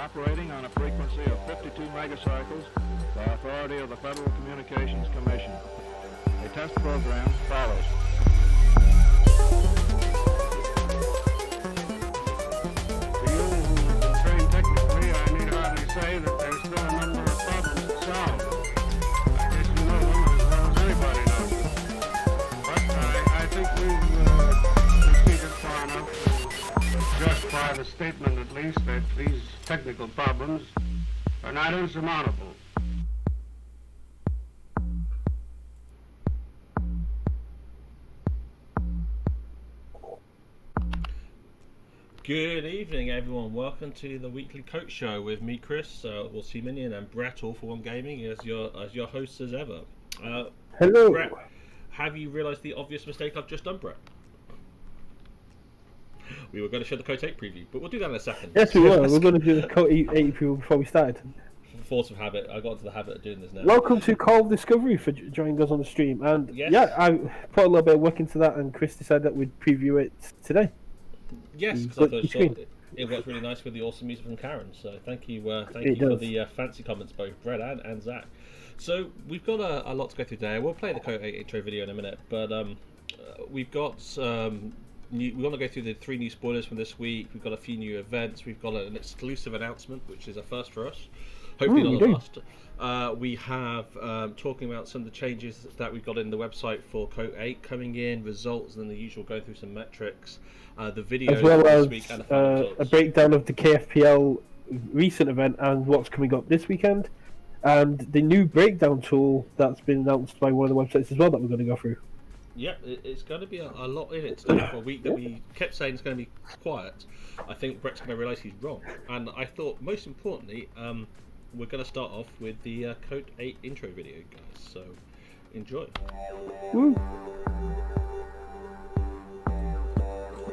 operating on a frequency of 52 megacycles by authority of the Federal Communications Commission. A test program follows. To you who are trained technically, I need hardly say that there's still a number of problems to solve. I guess you know them as well as anybody knows them. But I think we've proceeded far enough to justify the statement, at least, that these technical problems are not insurmountable. Good evening, everyone. Welcome to the weekly KOTE show with me, Chris, Minion, and Brett, All for One Gaming, as your hosts as ever. Hello. Brett, have you realised the obvious mistake I've just done, Brett? We were going to show the KOTE 8 preview, but we'll do that in a second. Yes, we were. We're going to do the KOTE 8 preview before we started. Force of habit. I got into the habit of doing this now. Welcome to Call of Discovery for joining us on the stream. And yes. Yeah, I put a little bit of work into that, and Chris decided that we'd preview it today. Yes, because I thought it worked really nice with the awesome music from Karen. So thank you for the fancy comments, both Brett and Zach. So we've got a lot to go through today. We'll play the KOTE 8 intro video in a minute, but we've got we want to go through the 3 new spoilers from this week. We've got a few new events. We've got an exclusive announcement, which is a first for us. Hopefully not the last. We have talking about some of the changes that we've got in the website for KOTE 8 coming in, results, and then the usual going through some metrics. The videos as well this as week and a breakdown of the KFPL recent event and what's coming up this weekend, and the new breakdown tool that's been announced by one of the websites as well that we're going to go through. Yeah, it's going to be a lot in it today for a week that we kept saying it's going to be quiet. I think Brett's going to realise he's wrong, and I thought most importantly, we're going to start off with the KOTE 8 intro video, guys. So enjoy. Woo.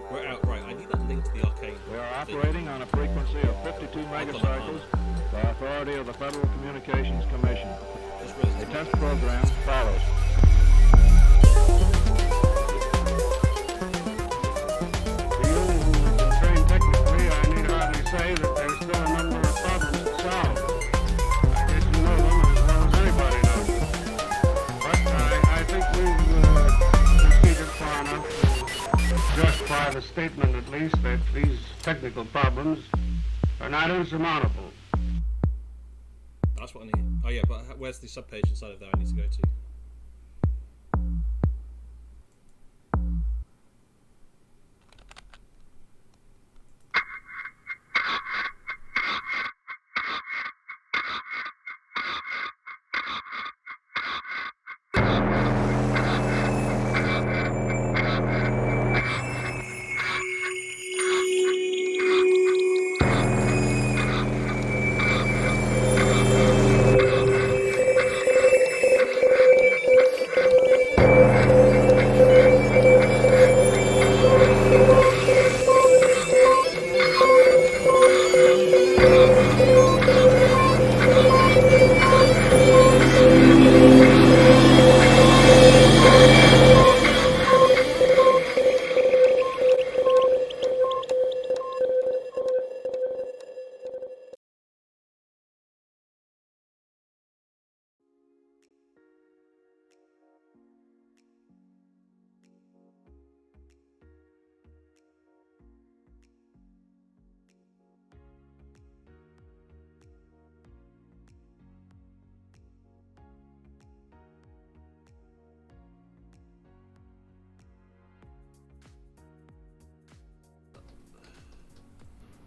We're out, right? I need that link to the arcade. We are operating on a frequency of 52 megacycles by authority of the Federal Communications Commission. A test program follows. To you who are trained technically, I need hardly say that there's still a number of problems to solve. I guess you know them as well as anybody knows them. But I think we've proceeded far enough to justify the statement, at least, that these technical problems are not insurmountable. That's what I need. Oh yeah, but where's the subpage inside of there I need to go to?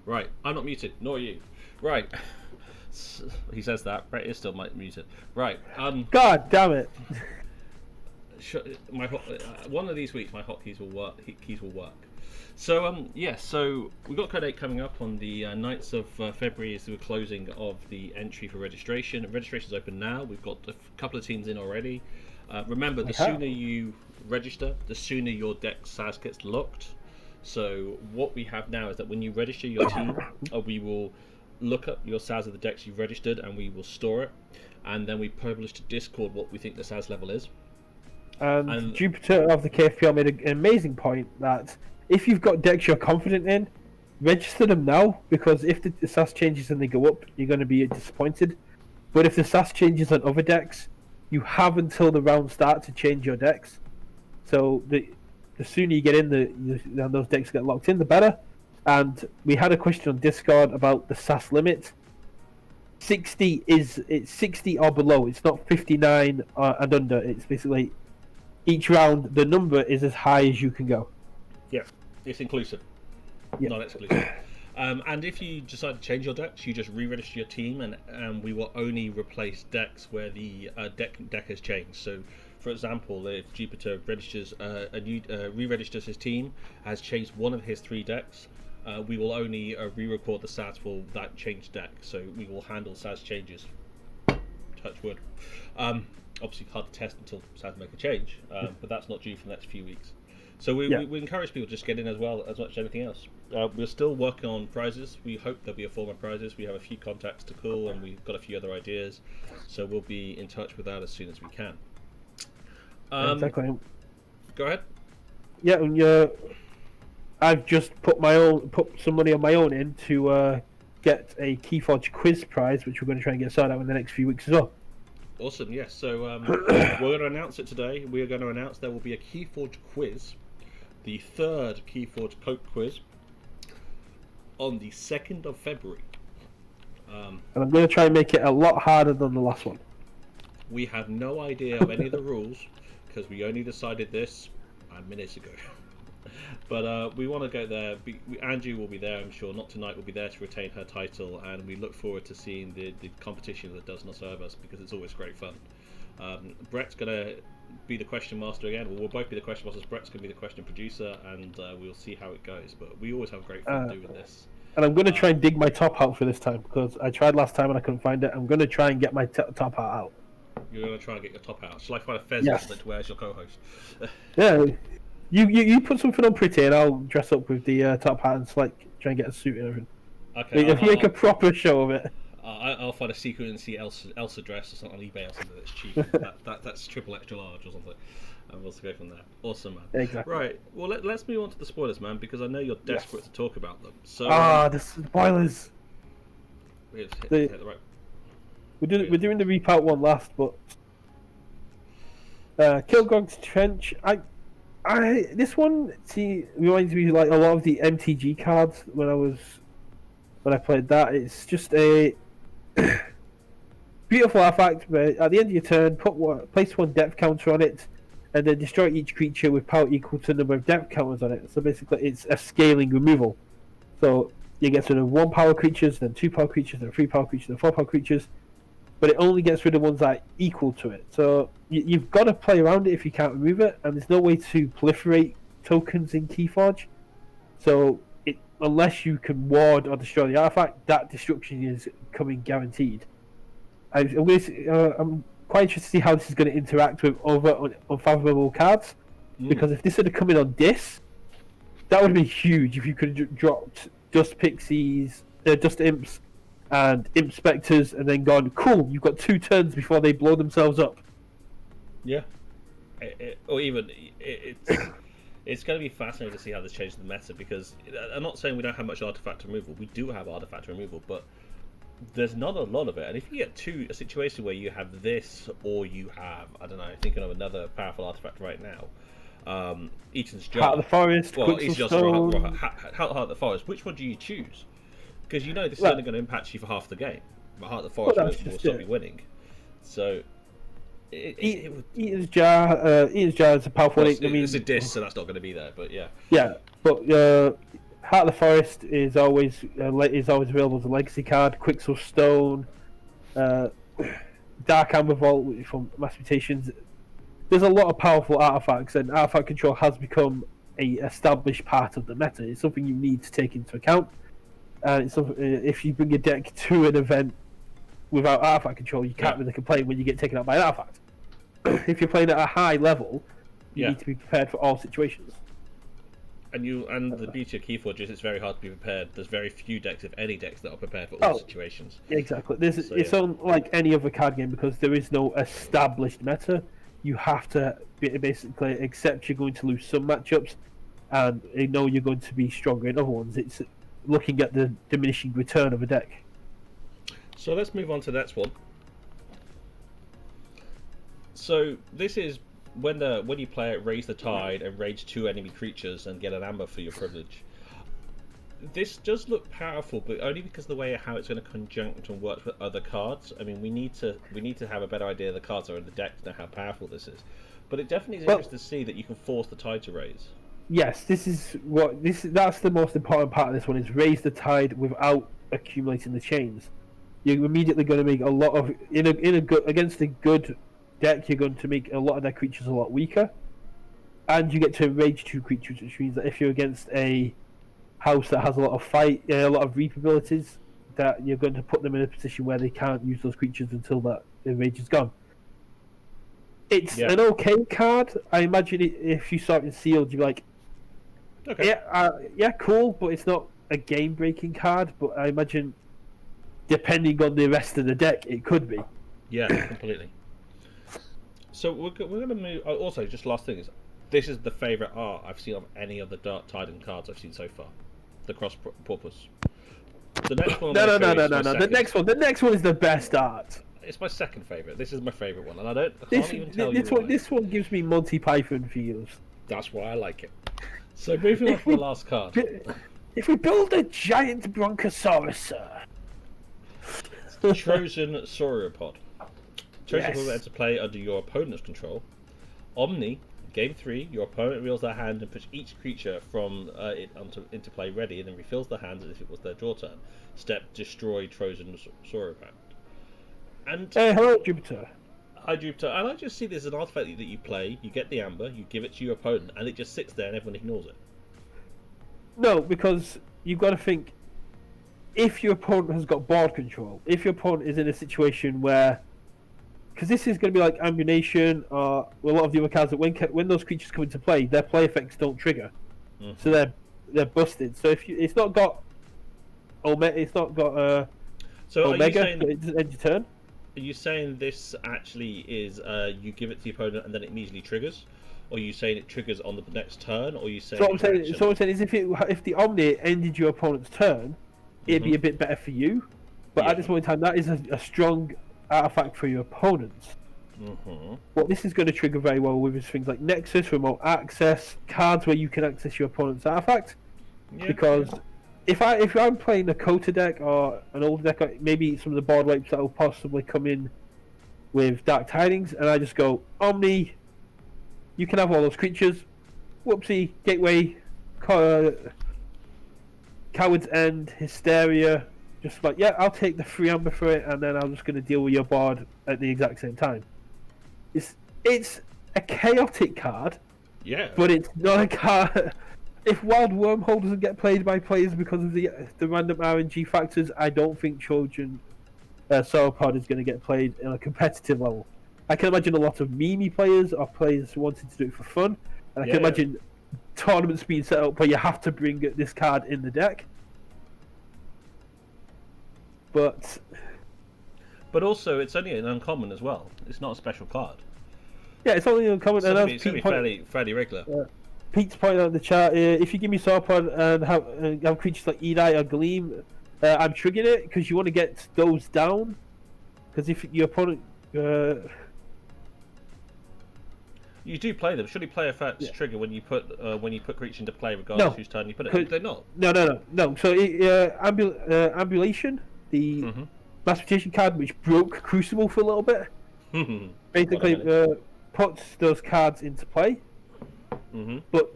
Right, I'm not muted, nor are you. Right, he says that. Brett is still muted. Right. God damn it! One of these weeks, my hotkeys will work. Keys will work. So so we've got KOTE 8 coming up on the 9th of February. Is the closing of the entry for registration. Registration's open now. We've got a couple of teams in already. Remember, the sooner you register, the sooner your deck SAS gets locked. So what we have now is that when you register your team, we will look up your SAS of the decks you've registered, and we will store it, and then we publish to Discord what we think the SAS level is. And Jupiter of the KFPL made an amazing point that if you've got decks you're confident in, register them now, because if the SAS changes and they go up, you're going to be disappointed. But if the SAS changes on other decks, you have until the round start to change your decks. So the sooner you get in, and those decks get locked in, the better. And we had a question on Discord about the SAS limit. 60 it's 60 or below. It's not 59 and under. It's basically each round the number is as high as you can go. Yeah, it's inclusive, not exclusive. And if you decide to change your decks, you just re-register your team, and we will only replace decks where the deck has changed. So, for example, if Jupiter registers re-registers his team, has changed one of his 3 decks, we will only re-record the SAS for that changed deck. So we will handle SAS changes. Touch wood. Obviously, hard to test until SAS make a change, but that's not due for the next few weeks. So we encourage people to just get in as well as much as anything else. We're still working on prizes. We hope there'll be a form of prizes. We have a few contacts to call, and we've got a few other ideas. So we'll be in touch with that as soon as we can. Exactly. Go ahead. Yeah, and I've just put some money on my own in to get a Keyforge quiz prize, which we're going to try and get started out in the next few weeks as well. Awesome, yes. So we're going to announce it today. We are going to announce there will be a Keyforge quiz, the 3rd Keyforge KOTE quiz, on the 2nd of February. And I'm going to try and make it a lot harder than the last one. We have no idea of any of the rules, because we only decided this minutes ago. But we want to go there. Angie will be there, I'm sure. Not tonight, will be there to retain her title, and we look forward to seeing the competition that does not serve us, because it's always great fun. Brett's going to be the question master again. We'll both be the question masters. Brett's going to be the question producer, and we'll see how it goes. But we always have great fun doing this. And I'm going to try and dig my top out for this time, because I tried last time and I couldn't find it. I'm going to try and get my top out. You're going to try and get your top out. Shall I find a Fez that wears your co-host? Yeah. You put something on pretty, and I'll dress up with the top hat and try and get a suit and everything. Okay. If you make a proper show of it. I'll find a sequence Elsa dress or something on eBay or something that's cheap. that's triple extra large or something, and we'll go from there. Awesome, man. Exactly. Right. Well, let's move on to the spoilers, man, because I know you're desperate to talk about them. So. The spoilers. We're doing the repout one last, but Kilgog's Trench. This one reminds me like a lot of the MTG cards when I played that. It's just a beautiful artifact, but at the end of your turn, place 1 depth counter on it, and then destroy each creature with power equal to the number of depth counters on it. So basically, it's a scaling removal. So you get rid of 1 power creatures, then 2 power creatures, then 3 power creatures, then 4 power creatures. But it only gets rid of ones that are equal to it. So you've got to play around it if you can't remove it, and there's no way to proliferate tokens in Keyforge. So unless you can ward or destroy the artifact, that destruction is coming guaranteed. I'm quite interested to see how this is going to interact with other unfathomable cards, because if this had come in on this, that would have been huge if you could have dropped Dust Pixies, Dust Imps, and Imp Spectres, and then gone, cool, you've got 2 turns before they blow themselves up. Yeah. It's going to be fascinating to see how this changes the meta, because I'm not saying we don't have much artifact removal. We do have artifact removal, but there's not a lot of it. And if you get a situation where you have this, or you have, I don't know, thinking of another powerful artifact right now, Eaton's Jar. Heart of the Forest, Eaton's Jar, Heart of the Forest. Which one do you choose? Because you know this is only going to impact you for half the game. But Heart of the Forest will stop you winning. So Eaton's Jar is a powerful. It's a disc, so that's not going to be there. But yeah. Yeah, but Heart of the Forest is always available as a legacy card. Quixel Stone, Dark Amber Vault from Mass Mutations. There's a lot of powerful artifacts, and artifact control has become a established part of the meta. It's something you need to take into account. And it's something, if you bring a deck to an event without artifact control, you can't really complain when you get taken out by an artifact. If you're playing at a high level, you need to be prepared for all situations. And the beauty of Keyforge is it's very hard to be prepared. There's very few decks, if any decks, that are prepared for all situations. Exactly. It's unlike any other card game, because there is no established meta. You have to basically accept you're going to lose some matchups, and you know you're going to be stronger in other ones. looking at the diminishing return of a deck. So let's move on to the next one. So this is when you play it, raise the tide and rage 2 enemy creatures and get an amber for your privilege. This does look powerful, but only because of the way how it's going to conjunct and work with other cards. I mean, we need to have a better idea of the cards that are in the deck to know how powerful this is. But it definitely is interesting to see that you can force the tide to raise. Yes, that's the most important part of this one, is raise the tide without accumulating the chains. You're immediately going to make a lot of against a good deck. You're going to make a lot of their creatures a lot weaker, and you get to rage 2 creatures, which means that if you're against a house that has a lot of a lot of reap abilities, that you're going to put them in a position where they can't use those creatures until that the rage is gone. It's an okay card. I imagine if you saw it in sealed, you'd be like, okay, yeah, cool, but it's not a game-breaking card. But I imagine, depending on the rest of the deck, it could be. Yeah, completely. So we're going to move. Also, just last thing is, this is the favourite art I've seen of any of the Dark Titan cards I've seen so far. The cross purpose. The next one. No. The next one is the best art. It's my second favourite. This is my favourite one, and I can't even tell you why. This one gives me Monty Python feels. That's why I like it. So moving on to the last card. If we build a giant bronchosaurus, sir. Trojan Sauropod. Trojan will enter play under your opponent's control. Omni. Game 3, your opponent reveals their hand and puts each creature from it into play ready, and then refills their hand as if it was their draw turn. Step, destroy Trojan Sauropod. And hello, Jupiter. Hi, Jupiter. And I just see this as an artifact that you play, you get the amber, you give it to your opponent, and it just sits there and everyone ignores it. No, because you've got to think, if your opponent has got board control, if your opponent is in a situation where, because this is going to be like Ammunition or a lot of the other cards, that when those creatures come into play, their play effects don't trigger, so they're busted. So if it's not got Omega, so Omega, it doesn't end your turn. Are you saying this actually is you give it to the opponent and then it immediately triggers, or are you saying it triggers on the next turn, or are you saying? So what I'm saying is, if the Omni ended your opponent's turn, it'd be a bit better for you. But at this point in time, that is a strong artifact for your opponents. What this is going to trigger very well with is things like Nexus, remote access, cards where you can access your opponent's artifact. Because if I'm playing a KOTE deck or an old deck, or maybe some of the board wipes that will possibly come in with Dark Tidings, and I just go, Omni, you can have all those creatures. Whoopsie, Gateway, Coward's End, Hysteria. Just like, yeah, I'll take the 3 amber for it, and then I'm just going to deal with your board at the exact same time. It's a chaotic card, but it's not a card. If Wild Wormhole doesn't get played by players because of the random RNG factors, I don't think Trojan Sauropod is going to get played on a competitive level. I can imagine a lot of meme players or players wanting to do it for fun, and I can imagine tournaments being set up where you have to bring this card in the deck. But also, it's only an uncommon as well. It's not a special card. Yeah, it's only uncommon. So it's going to be fairly regular. Pete's pointing out in the chat, if you give me Sauropod and have creatures like Edite or Gleam, I'm triggering it because you want to get those down. Because if your opponent... you do play them. Surely play effects trigger when you put creatures into play, regardless of whose turn you put it. They're not. No. So Ambulation, the Mastication card, which broke Crucible for a little bit, basically puts those cards into play. But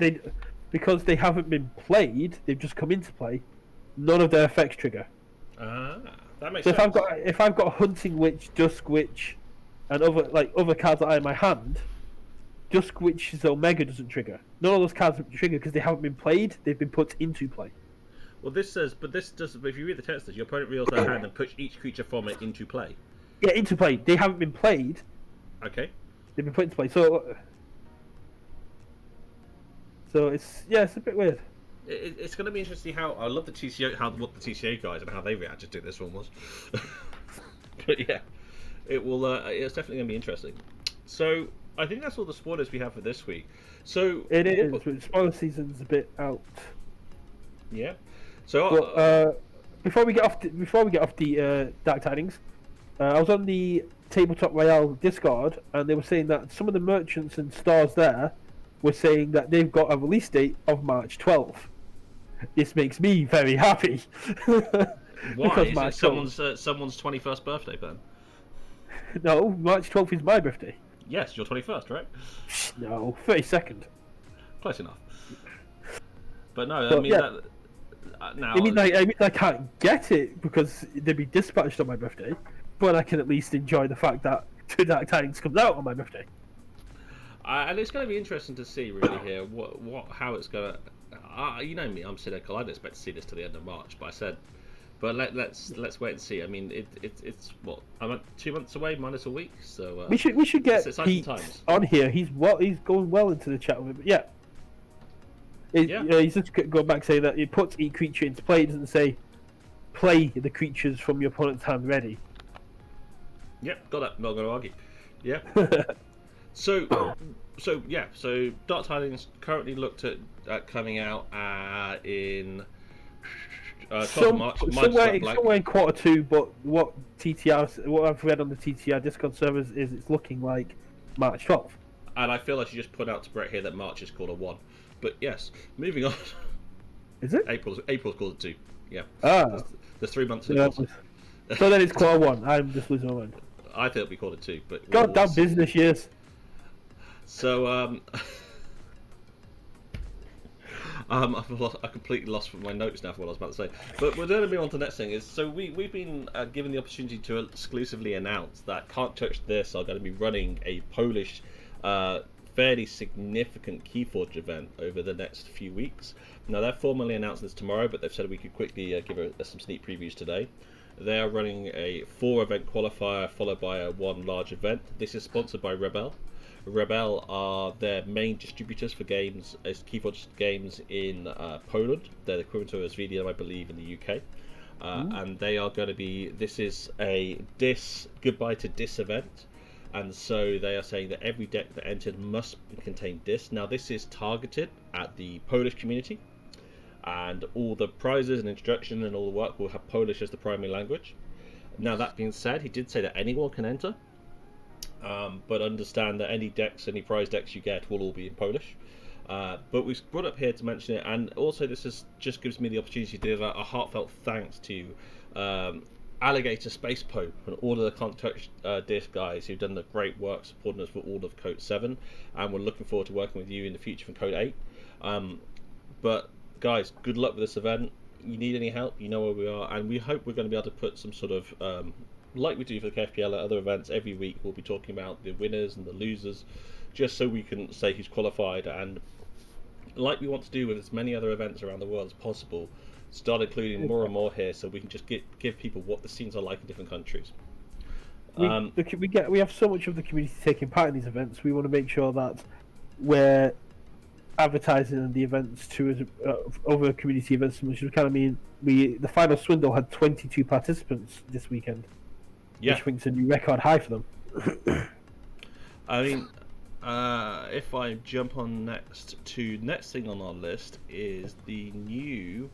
because they haven't been played, they've just come into play. None of their effects trigger. That makes sense. So if I've got Hunting Witch, Dusk Witch, and other cards that I have in my hand, Dusk Witch's Omega doesn't trigger. None of those cards trigger because they haven't been played. They've been put into play. Well, this says, but if you read the text, your opponent reveals their hand and puts each creature from it into play. Yeah, into play. They haven't been played. Okay. They've been put into play. So it's a bit weird. It's going to be interesting how I love the TCO, what the TCA guys and how they reacted to this one was. But yeah, it will. It's definitely going to be interesting. So I think that's all the spoilers we have for this week. So it is. Spoiler season's a bit out. Yeah. So But before we get off the Dark Tidings, I was on the Tabletop Royale Discord, and they were saying that some of the merchants and stores there were saying that they've got a release date of March 12th. This makes me very happy. why? Is it someone's 21st birthday, Ben? No, March 12th is my birthday. Yes, your 21st, right? No, 32nd. Close enough. But no, But, I mean yeah. that. Now, I mean, I can't get it because they'd be dispatched on my birthday, but I can at least enjoy the fact that Two Dark Tidings comes out on my birthday. and it's going to be interesting to see really here how it's going to. You know me, I'm cynical. I didn't expect to see this to the end of March, but I said, but let's wait and see. I mean, it's what, I'm 2 months away minus a week, so We should get Pete times. on here. He's going well into the chat with it. But yeah. He's just going back saying that it puts each creature into play. It doesn't say play the creatures from your opponent's hand ready. Yep, got that. Not going to argue. Yeah. So Dark Tidings currently looked at coming out in 12th of March. Somewhere in Q2, but what I've read on the TTR Discord servers is it's looking like March 12th. And I feel I should just put out to Brett here that March is quarter 1. But yes, moving on. Is it? April's quarter 2. Yeah. There's 3 months in it. So then it's Q1. I'm just losing my mind. I think it'll be quarter 2, but Goddamn business years. So I completely lost my notes now for what I was about to say. But we're going to move on to the next thing. Is so we've been given the opportunity to exclusively announce that Can't Touch This are going to be running a Polish, fairly significant Keyforge event over the next few weeks. Now they're formally announcing this tomorrow, but they've said we could quickly give some sneak previews today. They are running a 4-event qualifier followed by a 1 large event. This is sponsored by Rebel. Rebel are their main distributors for games, as Keyforge games in Poland. They're the equivalent to as VDM, I believe, in the UK. And they are going to be, this is a goodbye to Dis event. And so they are saying that every deck that entered must contain Dis. Now this is targeted at the Polish community. And all the prizes and introduction and all the work will have Polish as the primary language. Now that being said, he did say that anyone can enter. But understand that any prize decks you get will all be in Polish. But we've brought up here to mention it, and also this just gives me the opportunity to give a heartfelt thanks to Alligator Space Pope and all of the Can't Touch This guys who've done the great work supporting us for all of KOTE 7, and we're looking forward to working with you in the future for KOTE 8. But guys, good luck with this event. You need any help, you know where we are, and we hope we're going to be able to put some sort of like we do for the KFPL at other events every week. We'll be talking about the winners and the losers, just so we can say who's qualified, and like we want to do with as many other events around the world as possible, start including more and more here, so we can just give people what the scenes are like in different countries. We have so much of the community taking part in these events. We want to make sure that we're advertising the events to other community events, which kind of mean the final swindle had 22 participants this weekend. Yeah. Which makes a new record high for them. I mean, if I jump on next thing on our list is the new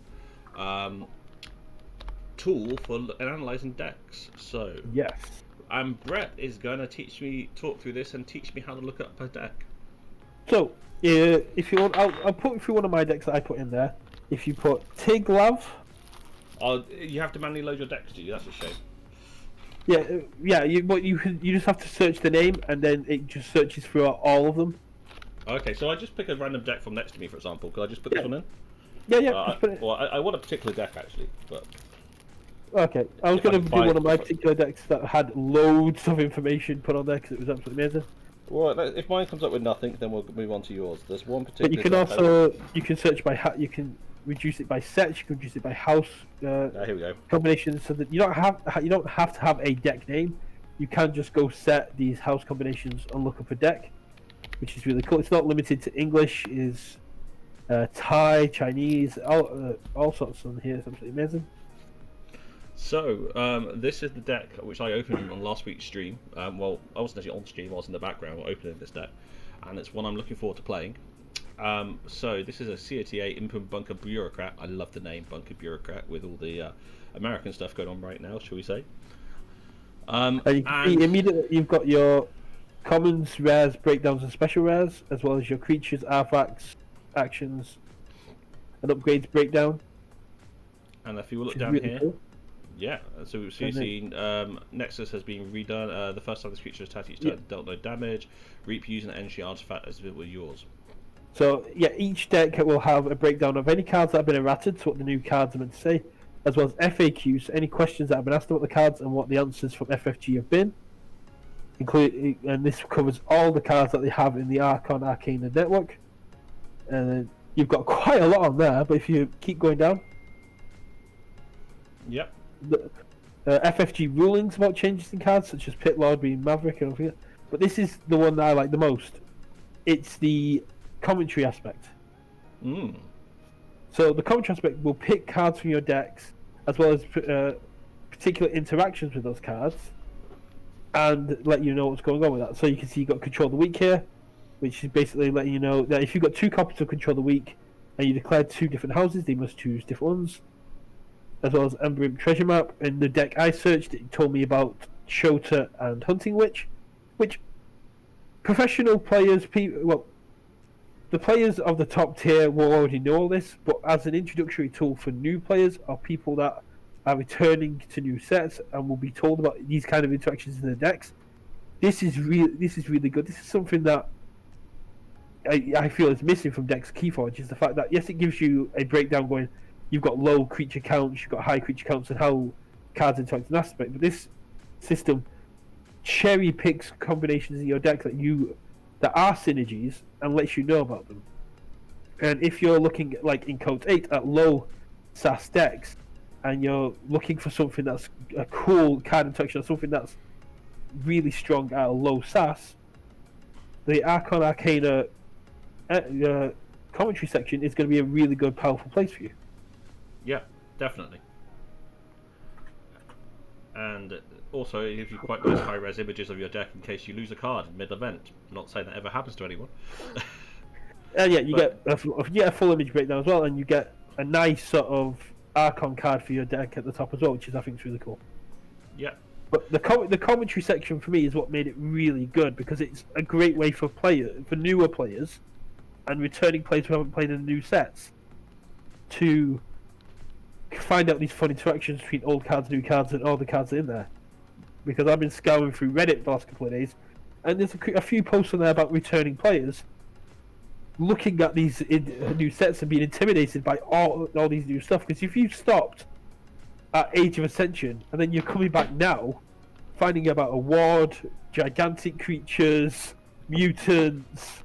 tool for analyzing decks. So yes, Brett is going to talk through this and teach me how to look up a deck. So if you want, I'll put through one of my decks that I put in there. If you put Tiglav, you have to manually load your decks, do you? That's a shame. Yeah. You just have to search the name, and then it just searches throughout all of them. Okay, so I just pick a random deck from next to me, for example. Could I just put this one in? Yeah. Just put it. Well, I want a particular deck actually, but okay. I was going to do one of my particular decks that had loads of information put on there because it was absolutely amazing. Well, if mine comes up with nothing, then we'll move on to yours. There's one particular. But you can also search by you can reduce it by sets. You can reduce it by house. Here we go. Combinations, so that you don't have to have a deck name. You can just go set these house combinations and look up a deck, which is really cool. It's not limited to English. Is Thai, Chinese, all sorts on here. It's absolutely amazing. So this is the deck which I opened on last week's stream. Well, I wasn't actually on stream. I was in the background opening this deck, and it's one I'm looking forward to playing. So this is a COTA Input Bunker Bureaucrat. I love the name Bunker Bureaucrat with all the American stuff going on right now, shall we say? And you can see immediately you've got your commons, rares, breakdowns, and special rares, as well as your creatures, artifacts, actions, and upgrades breakdown. And if you look down really here, cool. yeah, so you've seen Nexus has been redone. The first time this creature attacked each turn dealt no damage. Reap using an energy artifact as if it were yours. So yeah, each deck will have a breakdown of any cards that have been errated, so what the new cards are meant to say, as well as FAQs, so any questions that have been asked about the cards and what the answers from FFG have been. And this covers all the cards that they have in the Archon Arcana network. And you've got quite a lot on there, but if you keep going down, yep. The FFG rulings about changes in cards, such as Pit Lord being Maverick and everything. But this is the one that I like the most. It's the commentary aspect. So the commentary aspect will pick cards from your decks, as well as particular interactions with those cards, and let you know what's going on with that. So you can see you've got Control the Weak here, which is basically letting you know that if you've got 2 copies of Control the Weak, and you declare 2 different houses, they must choose different ones. As well as Emblem Treasure Map. In the deck I searched, it told me about KOTE and Hunting Witch, which professional players, the players of the top tier will already know all this, but as an introductory tool for new players or people that are returning to new sets and will be told about these kind of interactions in the decks, this is really good. This is something that I feel is missing from decks Keyforge, is the fact that yes, it gives you a breakdown going, you've got low creature counts, you've got high creature counts, and how cards interact in aspect. But this system cherry picks combinations in your deck that are synergies and lets you know about them. And if you're looking like in KOTE 8 at low SAS decks, and you're looking for something that's a cool card interaction or something that's really strong at a low SAS, the Archon Arcana commentary section is going to be a really good, powerful place for you. Yeah, definitely. And also, it gives you quite nice high-res images of your deck in case you lose a card mid-event. I'm not saying that ever happens to anyone. And yeah, you get a full image breakdown as well, and you get a nice sort of Archon card for your deck at the top as well, which I think is really cool. Yeah. But the commentary section for me is what made it really good, because it's a great way for newer players and returning players who haven't played in the new sets to find out these fun interactions between old cards, new cards, and all the cards in there. Because I've been scouring through Reddit the last couple of days, and there's a few posts on there about returning players looking at these new sets and being intimidated by all these new stuff. Because if you stopped at Age of Ascension and then you're coming back now, finding out about a ward, gigantic creatures, mutants.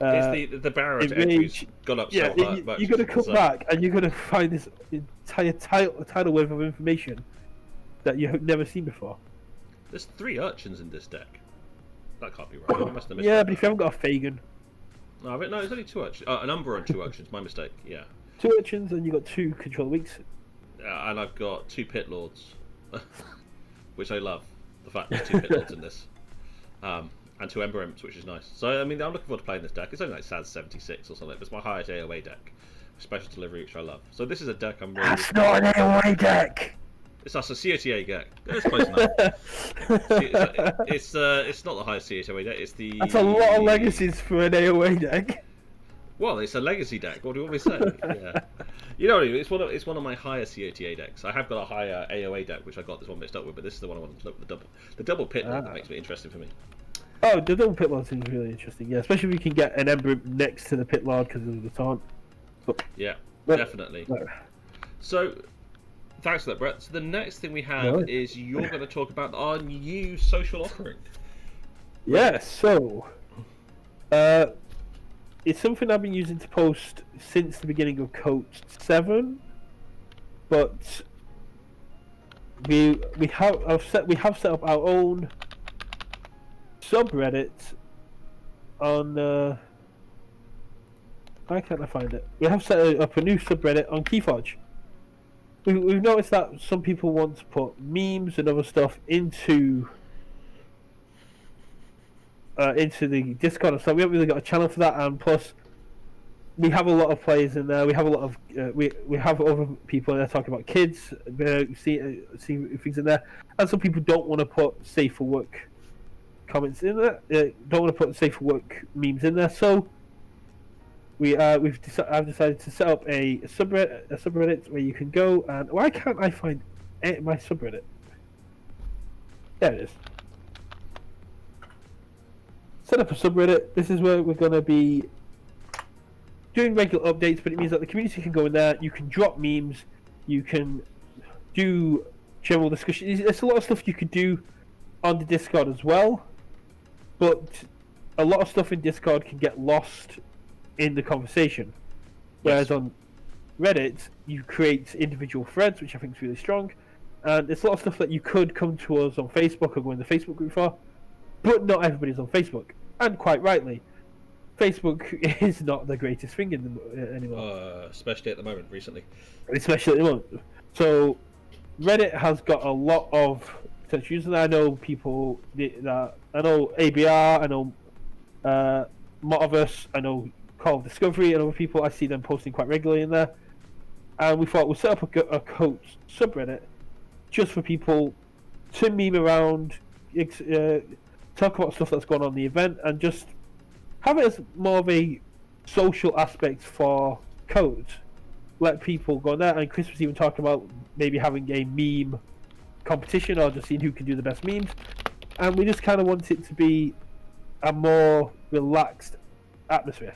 It's the barrier to entry's gone up so much. You're going to come back and you're going to find this entire tidal wave of information that you have never seen before. There's 3 urchins in this deck. That can't be right. I must have missed but if you haven't got a Fagin. No, it's only 2 urchins. An Umbra and 2 urchins. My mistake. Yeah. 2 urchins and you got 2 Control Weeks. And I've got 2 Pit Lords, which I love. The fact there's 2 Pit Lords in this. And 2 Ember Imps, which is nice. So, I mean, I'm looking forward to playing this deck. It's only like SAS 76 or something. It's my highest AOA deck. Special delivery, which I love. So this is a deck I'm really... That's not an AOA deck! It's a COTA deck. It's close enough. It's not the highest COTA deck. It's the... That's a lot of legacies for an AOA deck. Well, it's a legacy deck. What do you want me to say? Yeah. You know what I mean? It's one of my higher COTA decks. I have got a higher AOA deck, which I got this one mixed up with, but this is the one I want to look at. The double pit that makes it interesting for me. Oh, the double pit lord seems really interesting. Yeah, especially if you can get an Ember next to the pit lord because of the taunt. But, yeah, definitely. No. So, thanks for that, Brett. So the next thing we have is you're going to talk about our new social offering. Yeah. So, it's something I've been using to post since the beginning of KOTE 7, but we have set up our own subreddit on why can't I find it? We have set up a new subreddit on Keyforge. We've noticed that some people want to put memes and other stuff into the Discord, so we haven't really got a channel for that, and plus we have a lot of players in there. We have a lot of we have other people in there talking about kids. See things in there, and some people don't want to put safe for work comments in there. Don't want to put safe for work memes in there. So I've decided to set up a subreddit where you can go and why can't I find my subreddit? There it is. Set up a subreddit. This is where we're going to be doing regular updates, but it means that the community can go in there. You can drop memes. You can do general discussion. There's a lot of stuff you could do on the Discord as well, but a lot of stuff in Discord can get lost in the conversation. Whereas on Reddit, you create individual threads, which I think is really strong. And there's a lot of stuff that you could come to us on Facebook or go in the Facebook group for, but not everybody's on Facebook, and quite rightly. Facebook is not the greatest thing anymore. Especially at the moment, recently. Especially at the moment. So, Reddit has got a lot of potential users. I know people that I know ABR, I know Motivus, I know Call of Discovery, and other people. I see them posting quite regularly in there. And we thought we'd set up a KOTE subreddit just for people to meme around, talk about stuff that's going on in the event, and just have it as more of a social aspect for KOTE. Let people go on there, and Chris was even talking about maybe having a meme competition or just seeing who can do the best memes. And we just kind of want it to be a more relaxed atmosphere.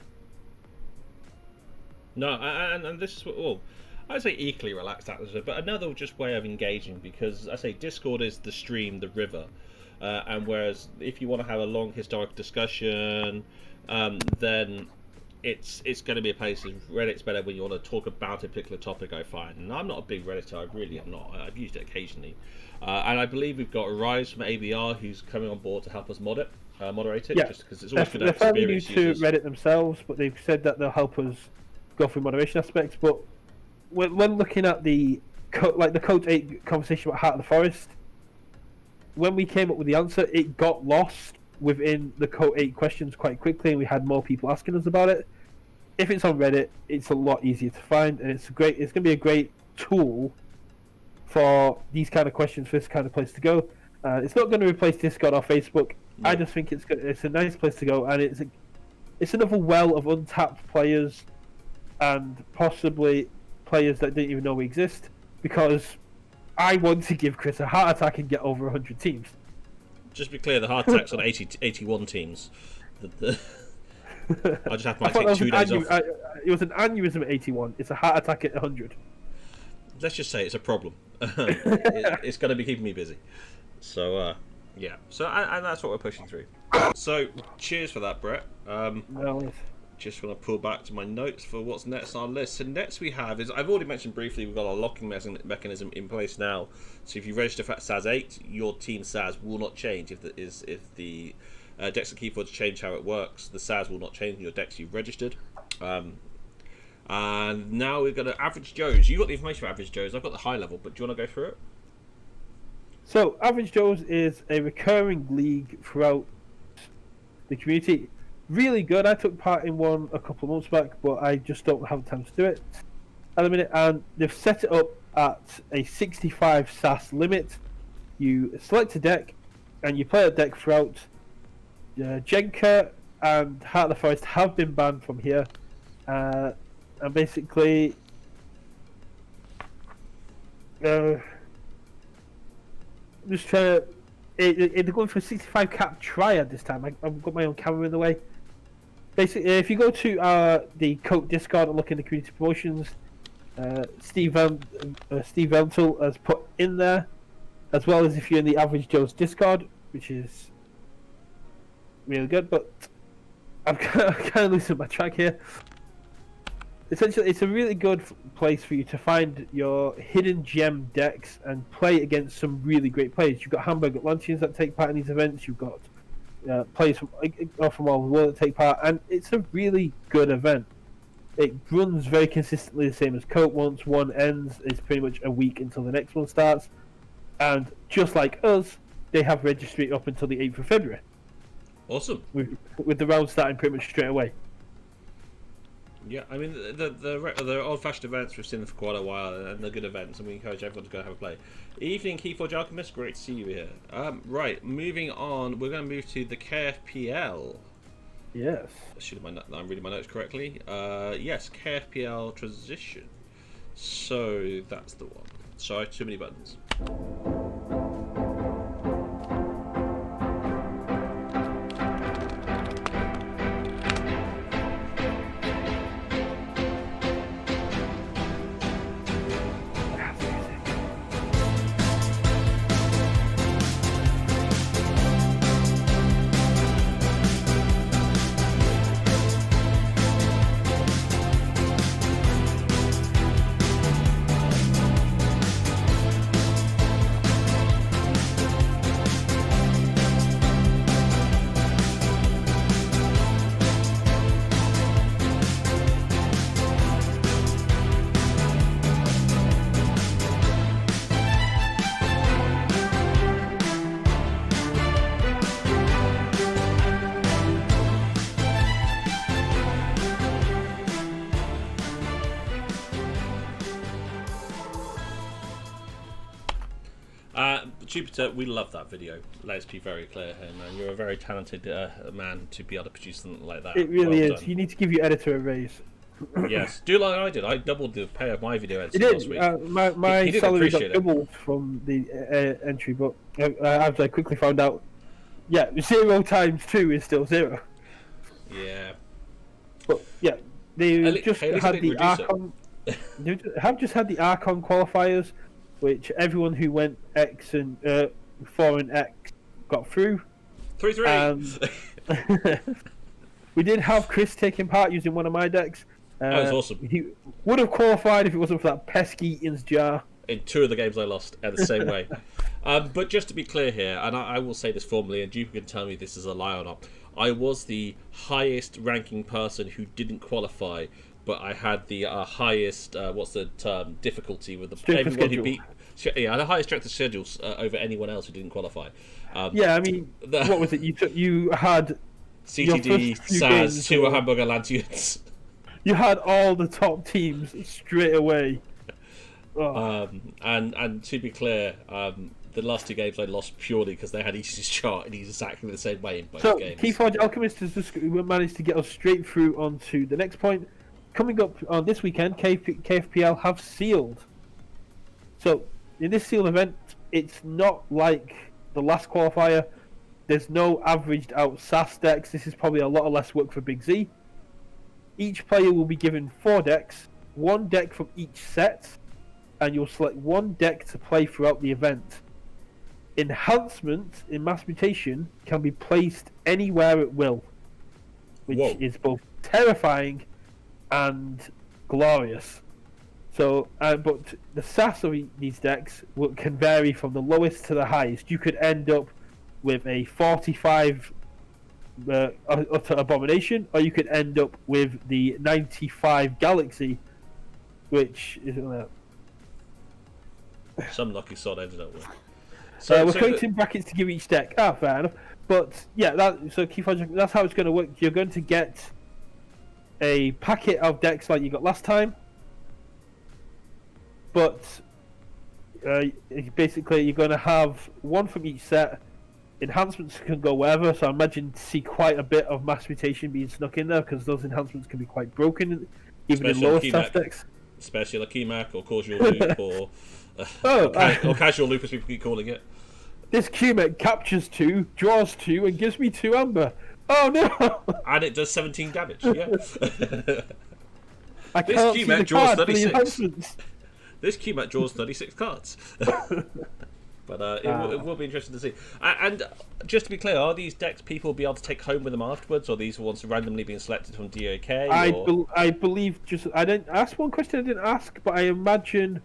No, and this is what, well, I'd say equally relaxed atmosphere, but another just way of engaging, because I say Discord is the stream, the river, and whereas if you want to have a long historical discussion, then it's going to be a place. Reddit's better when you want to talk about a particular topic, I find. And I'm not a big Redditor, I really am not. I've used it occasionally, and I believe we've got Rise from ABR who's coming on board to help us moderate it. Yeah, just because it's always good to have they're fairly new experienced to users. Reddit themselves, but they've said that they'll help us go through moderation aspects. But when looking at the KOTE 8 conversation about Heart of the Forest, when we came up with the answer, it got lost within the KOTE 8 questions quite quickly, and we had more people asking us about it. If it's on Reddit, it's a lot easier to find, and it's going to be a great tool for these kind of questions, for this kind of place to go. It's not going to replace Discord or Facebook. No. I just think it's a nice place to go, and it's another well of untapped players, and possibly players that didn't even know we exist, because I want to give Chris a heart attack and get over 100 teams. Just to be clear, the heart attack's on 81 teams. I just have my take 2 days off. It was an aneurysm at 81. It's a heart attack at 100. Let's just say it's a problem. It's going to be keeping me busy. So, yeah. So, and that's what we're pushing through. So, cheers for that, Brett. Just want to pull back to my notes for what's next on our list. So next we have is, I've already mentioned briefly, we've got our locking mechanism in place now. So if you register for SAS 8, your team SAS will not change. If the decks and Keyforge change how it works, the SAS will not change in your decks you've registered. And now we've got Average Joe's. You got the information for Average Joe's. I've got the high level, but do you want to go through it? So Average Joe's is a recurring league throughout the community. Really good. I took part in one a couple of months back, but I just don't have time to do it at the minute. And they've set it up at a 65 SAS limit. You select a deck, and you play a deck throughout. Jenka and Heart of the Forest have been banned from here, and basically, just trying to. They're going for a 65 cap triad this time. I've got my own camera in the way. Basically, if you go to the KOTE Discord and look in the community promotions, Steve Ventil has put in there, as well as if you're in the Average Joe's Discord, which is really good. But I'm kind of losing my track here. Essentially, it's a really good place for you to find your hidden gem decks and play against some really great players. You've got Hamburg Atlanteans that take part in these events. You've got players from all over the world that take part, and it's a really good event. It runs very consistently the same as KOTE. Once one ends, it's pretty much a week until the next one starts. And just like us, they have registry up until the 8th of February. Awesome. With the round starting pretty much straight away. Yeah, I mean the old-fashioned events we've seen them for quite a while, and they're good events, and we encourage everyone to go have a play. Evening, Keyforge Alchemist, great to see you here. Right, moving on, we're going to move to the KFPL. Yes. I'm reading my notes correctly. Yes, KFPL transition. So that's the one. Sorry, too many buttons. Jupiter, we love that video. Let's be very clear here, man. You're a very talented man to be able to produce something like that. It really Well is. done. You need to give your editor a raise. Yes, do like I did. I doubled the pay of my video It editor last week. did. My He didn't salary got appreciate it. doubled from the entry, but as I quickly found out, yeah, 0 times 2 is still 0. Yeah. But yeah, they At just least had they the reduce it. Archon. They have just had the Archon qualifiers, which everyone who went X and 4 and X got through. 3-3. We did have Chris taking part using one of my decks. That was awesome. He would have qualified if it wasn't for that pesky Eaton's jar. In 2 of the games I lost the same way. But just to be clear here, and I will say this formally, and you can tell me this is a lie or not. I was the highest ranking person who didn't qualify, but I had the highest, what's the term, difficulty with everyone who beat. Yeah, the highest strength of schedules over anyone else who didn't qualify. Yeah, I mean, what was it? You had CTD, SAS, 2 Hamburger Lantians. You had all the top teams straight away. Oh. And to be clear, the last 2 games I lost purely because they had each chart in exactly the same way in both games. Keyforge Alchemist has just managed to get us straight through onto the next point. Coming up on this weekend, KFPL have sealed. So in this sealed event, it's not like the last qualifier. There's no averaged out SAS decks. This is probably a lot of less work for Big Z. Each player will be given 4 decks, 1 deck from each set, and you'll select 1 deck to play throughout the event. Enhancement in Mass Mutation can be placed anywhere it will, which is both terrifying and glorious. So, but the SAS of these decks can vary from the lowest to the highest. You could end up with a 45 Utter Abomination, or you could end up with the 95 Galaxy, which is some lucky sod ended up with. So we're creating brackets to give each deck. Fair enough. But yeah, that's how it's going to work. You're going to get a packet of decks like you got last time, but basically you're going to have 1 from each set. Enhancements can go wherever, so I imagine see quite a bit of Mass Mutation being snuck in there because those enhancements can be quite broken, even in lower staff decks. Especially like Keymac or Causal Loop or Casual Loop as people keep calling it. This Qmet captures 2, draws 2, and gives me 2 amber. Oh no! And it does 17 damage, yeah. I This can't see the Qmet draws card for the 36. enhancements. This Qmet draws 36 cards. But it will be interesting to see. And just to be clear, are these decks people will be able to take home with them afterwards, or these ones randomly being selected from DOK? I believe I didn't ask one question I didn't ask, but I imagine,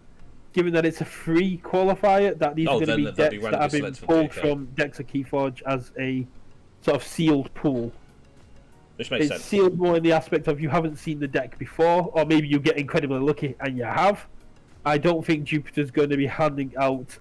given that it's a free qualifier, that these are going to be decks that have been pulled from decks of Keyforge as a sort of sealed pool. Which makes sense. It's sealed more in the aspect of you haven't seen the deck before, or maybe you get incredibly lucky and you have. I don't think Jupiter's going to be handing out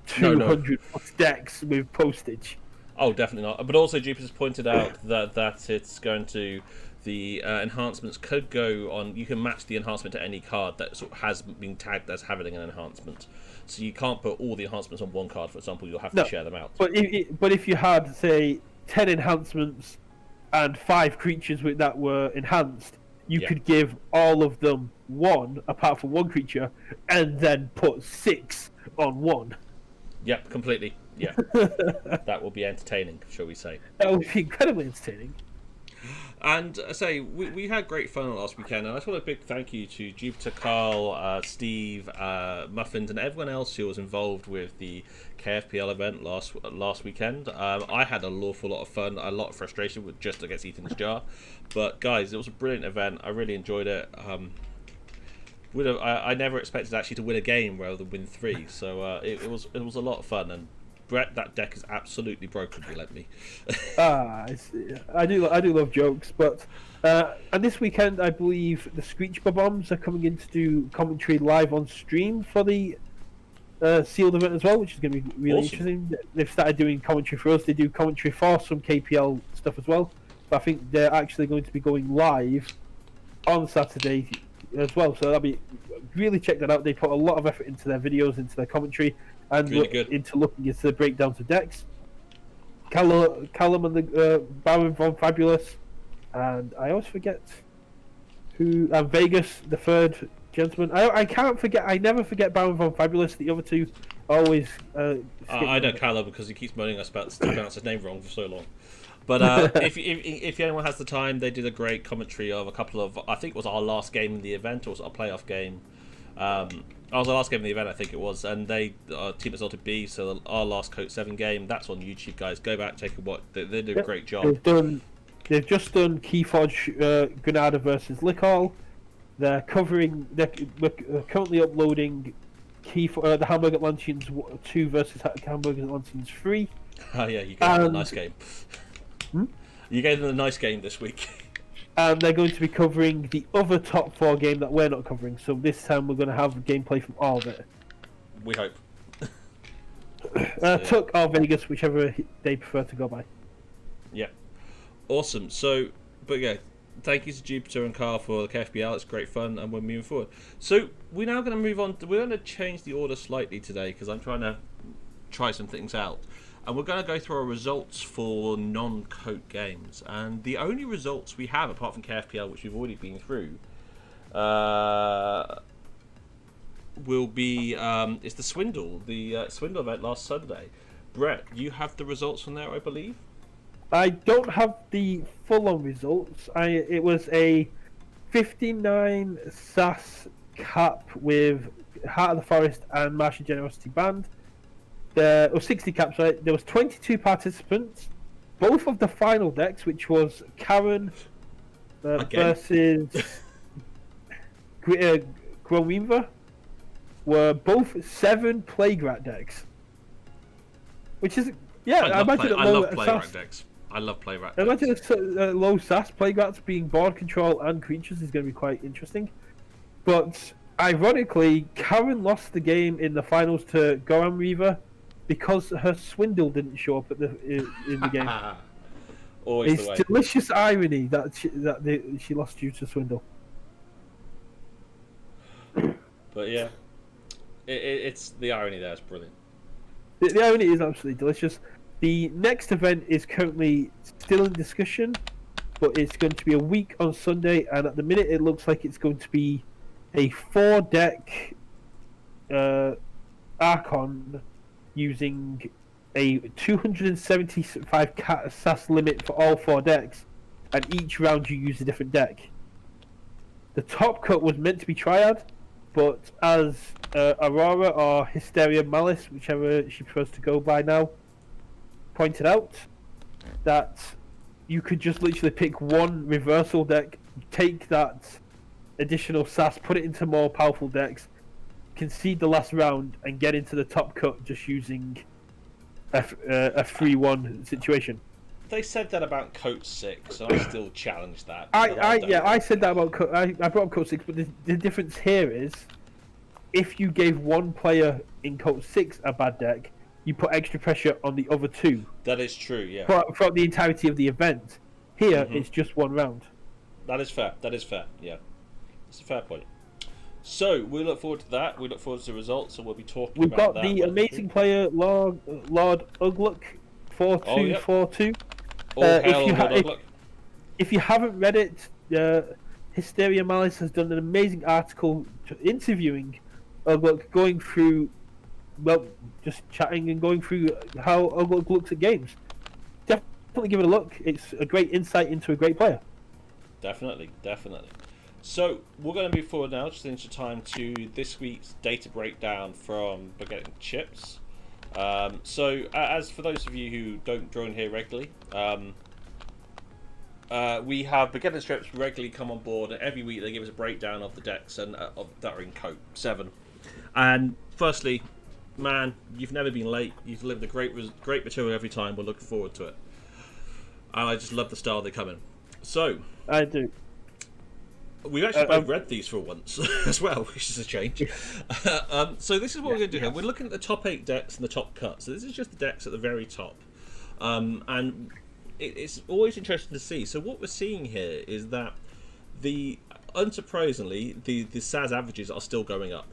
200 decks with postage. Oh, definitely not. But also, Jupiter's pointed out that it's going to the enhancements could go on. You can match the enhancement to any card that sort of has been tagged as having an enhancement. So you can't put all the enhancements on one card, for example. You'll have to share them out. But if you had, say, 10 enhancements and 5 creatures that were enhanced, you could give all of them one, apart from one creature, and then put 6 on one. Yep, completely. Yeah. That will be entertaining, shall we say. That would be incredibly entertaining. And I say, we had great fun last weekend, and I just want a big thank you to Jupiter, Carl, Steve, Muffins, and everyone else who was involved with the KFPL event last weekend. I had an awful lot of fun, a lot of frustration with just against Ethan's jar, but guys, it was a brilliant event. I really enjoyed it. I never expected actually to win a game rather than win 3, so it was a lot of fun. And Brett, that deck is absolutely broken. You let me. I do love jokes, but and this weekend I believe the Screech Bombs are coming in to do commentary live on stream for the sealed event as well, which is going to be really interesting. They've started doing commentary for us. They do commentary for some KPL stuff as well, but I think they're actually going to be going live on Saturday as well. So that'll be really, check that out. They put a lot of effort into their videos, into their commentary, and really into looking into the breakdowns of decks. Callum and the Baron von Fabulous, and I always forget who. And Vegas, the third gentleman. I never forget Baron von Fabulous. The other two always. I know Callum because he keeps moaning us about to pronounce his name wrong for so long. But if anyone has the time, they did a great commentary of a couple of. I think it was our last game in the event, or was it a playoff game? That was the last game of the event, I think it was, and they Team Exalted B, so our last KOTE 7 game, that's on YouTube, guys. Go back, take a watch. They did a great job. They've just done Keyforge Granada versus Lickall. They're currently uploading the Hamburg Atlanteans 2 versus Hamburg Atlanteans 3. Oh yeah, you gave them a nice game. You gave them a nice game this week. And they're going to be covering the other top 4 game that we're not covering. So this time we're going to have gameplay from all of it. We hope. Tuck or Vegas, whichever they prefer to go by. Yeah. Awesome. So, but yeah, thank you to Jupiter and Carl for the KFBL. It's great fun, and we're moving forward. So we're now going to move on. We're going to change the order slightly today because I'm trying to try some things out. And we're going to go through our results for non-KOTE games. And the only results we have, apart from KFPL, which we've already been through, will be it's the Swindle event last Sunday. Brett, you have the results from there, I believe? I don't have the full-on results. It was a 59 SAS cap with Heart of the Forest and Martian Generosity band. There was 60 caps, right? There was 22 participants. Both of the final decks, which was Karen versus Gromweaver, were both 7 Plague-Rat decks. Which is, I imagine I love Plague-Rat decks. I love Plague-Rat decks. I imagine low SAS Plague-Rats being board control and creatures is going to be quite interesting. But ironically, Karen lost the game in the finals to Goran Weaver because her Swindle didn't show up in the game. Always it's the way. Delicious irony that she lost due to Swindle. But yeah, it's the irony there is brilliant. The irony is absolutely delicious. The next event is currently still in discussion, but it's going to be a week on Sunday, and at the minute it looks like it's going to be a 4-deck Archon using a 275 SAS limit for all 4 decks, and each round you use a different deck. The top cut was meant to be Triad, but as Aurora or Hysteria Malice, whichever she prefers to go by now, pointed out, that you could just literally pick one reversal deck, take that additional SAS, put it into more powerful decks, concede the last round, and get into the top cut just using a 3-1 situation. They said that about KOTE 6, and I still challenge that. I said that about KOTE. I brought up KOTE 6, but the difference here is, if you gave one player in KOTE 6 a bad deck, you put extra pressure on the other 2. That is true, yeah. Throughout the entirety of the event. Here, it's just one round. That is fair. That is fair. Yeah, it's a fair point. So we look forward to that. We look forward to the results, and we'll be talking. We've about got that the amazing player Lord Ugluk 4242. All hail Lord Ugluk. If you haven't read it, Hysteria Malice has done an amazing article interviewing Ugluk, going through, well, just chatting and going through how Ugluk looks at games. Definitely give it a look. It's a great insight into a great player. Definitely. So we're going to move forward now, just into time to this week's data breakdown from Baguette and Chips. So as for those of you who don't join here regularly, we have Baguette and Chips regularly come on board, and every week they give us a breakdown of the decks and that are in KOTE 7. And firstly, man, you've never been late. You've delivered a great material every time. We're looking forward to it, and I just love the style they come in. So I do. We've actually both read these for once as well, which is a change. So this is what we're going to do here. We're looking at the top 8 decks and the top cut. So this is just the decks at the very top. And it's always interesting to see. So what we're seeing here is that unsurprisingly, the SAS averages are still going up.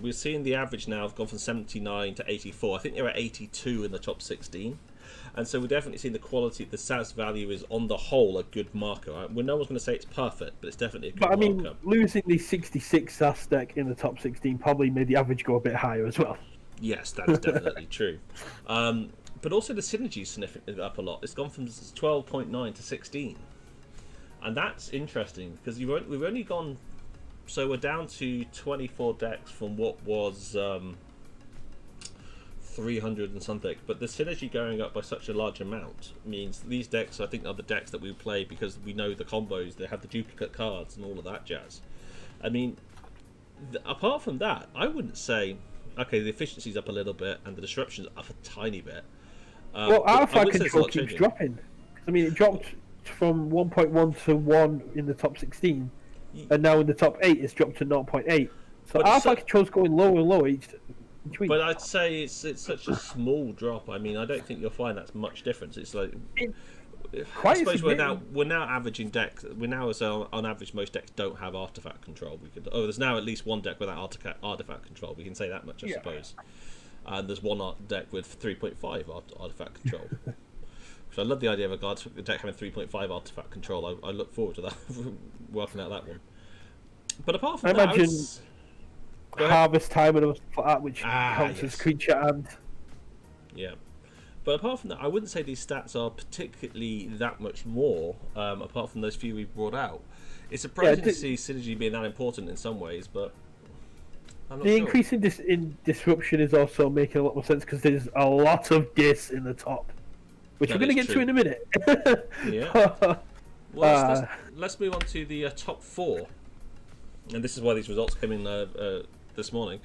We're seeing the average now have gone from 79 to 84. I think they're at 82 in the top 16. And so we're definitely seeing the quality. The SAS value is, on the whole, a good marker. Right? Well, no one's going to say it's perfect, but it's definitely a good marker. But I mean, losing the 66 SAS deck in the top 16 probably made the average go a bit higher as well. Yes, that's definitely true. But also the synergy is significantly up a lot. It's gone from 12.9 to 16. And that's interesting, because we've only gone... So we're down to 24 decks from what was... 300 and something, but the synergy going up by such a large amount means these decks, I think, are the decks that we play because we know the combos, they have the duplicate cards and all of that jazz. I mean, apart from that, I wouldn't say, okay, the efficiency's up a little bit and the disruption's up a tiny bit. Well, alpha control keeps dropping. I mean, it dropped from 1.1 to 1 in the top 16, and now in the top 8 it's dropped to 0.8. So alpha control's going lower and lower each week. But I'd say it's such a small drop. I mean, I don't think you'll find that's much difference. It's like, I suppose we're now averaging decks. We're now, so on average, most decks don't have artifact control. There's now at least one deck without artifact control. We can say that much, I suppose. And there's one deck with 3.5 artifact control. So I love the idea of a deck having 3.5 artifact control. I look forward to that, working out that one. But apart from that, imagine harvest time and stuff like that, which counts as creature and... Yeah. But apart from that, I wouldn't say these stats are particularly that much more, apart from those few we've brought out. It's surprising to see synergy being that important in some ways, but I'm not sure. Increase in disruption is also making a lot more sense because there's a lot of dis in the top, which we're going to get to in a minute. Yeah. Well, let's move on to the top 4. And this is why these results came in this morning.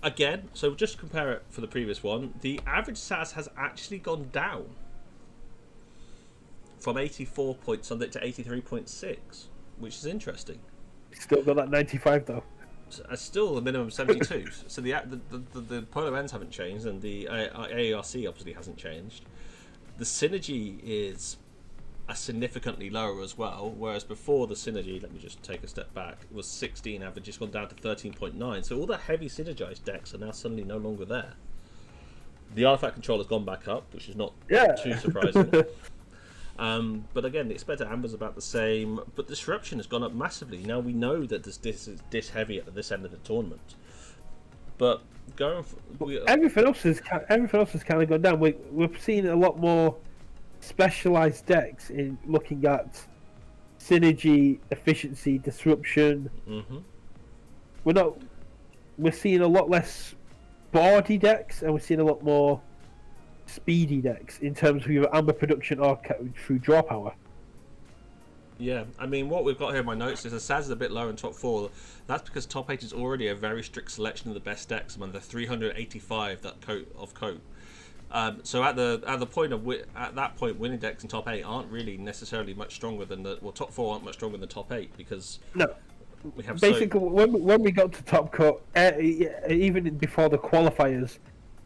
Again, so just compare it for the previous one. The average SAS has actually gone down from 84 point something to 83.6, which is interesting. Still got that 95 though. Still the minimum 72. So the polar ends haven't changed, and the AARC obviously hasn't changed. The synergy is significantly lower as well, whereas before the synergy, let me just take a step back, it was 16 average, it's gone down to 13.9. So all the heavy synergized decks are now suddenly no longer there. The artifact control has gone back up, which is not too surprising. But again, the expected amber's about the same, but disruption has gone up massively. Now we know that this is this heavy at this end of the tournament, but everything else has kind of gone down. We're seeing a lot more specialized decks in looking at synergy, efficiency, disruption. We're seeing a lot less boardy decks, and we're seeing a lot more speedy decks in terms of either amber production or through draw power. Yeah, I mean, what we've got here in my notes is the SAS is a bit lower in top 4. That's because top 8 is already a very strict selection of the best decks among the 385 that KOTE. So at that point, winning decks in top 8 aren't really necessarily much stronger than top 4 aren't much stronger than the top 8 because we have basically when we got to top cut, even before the qualifiers,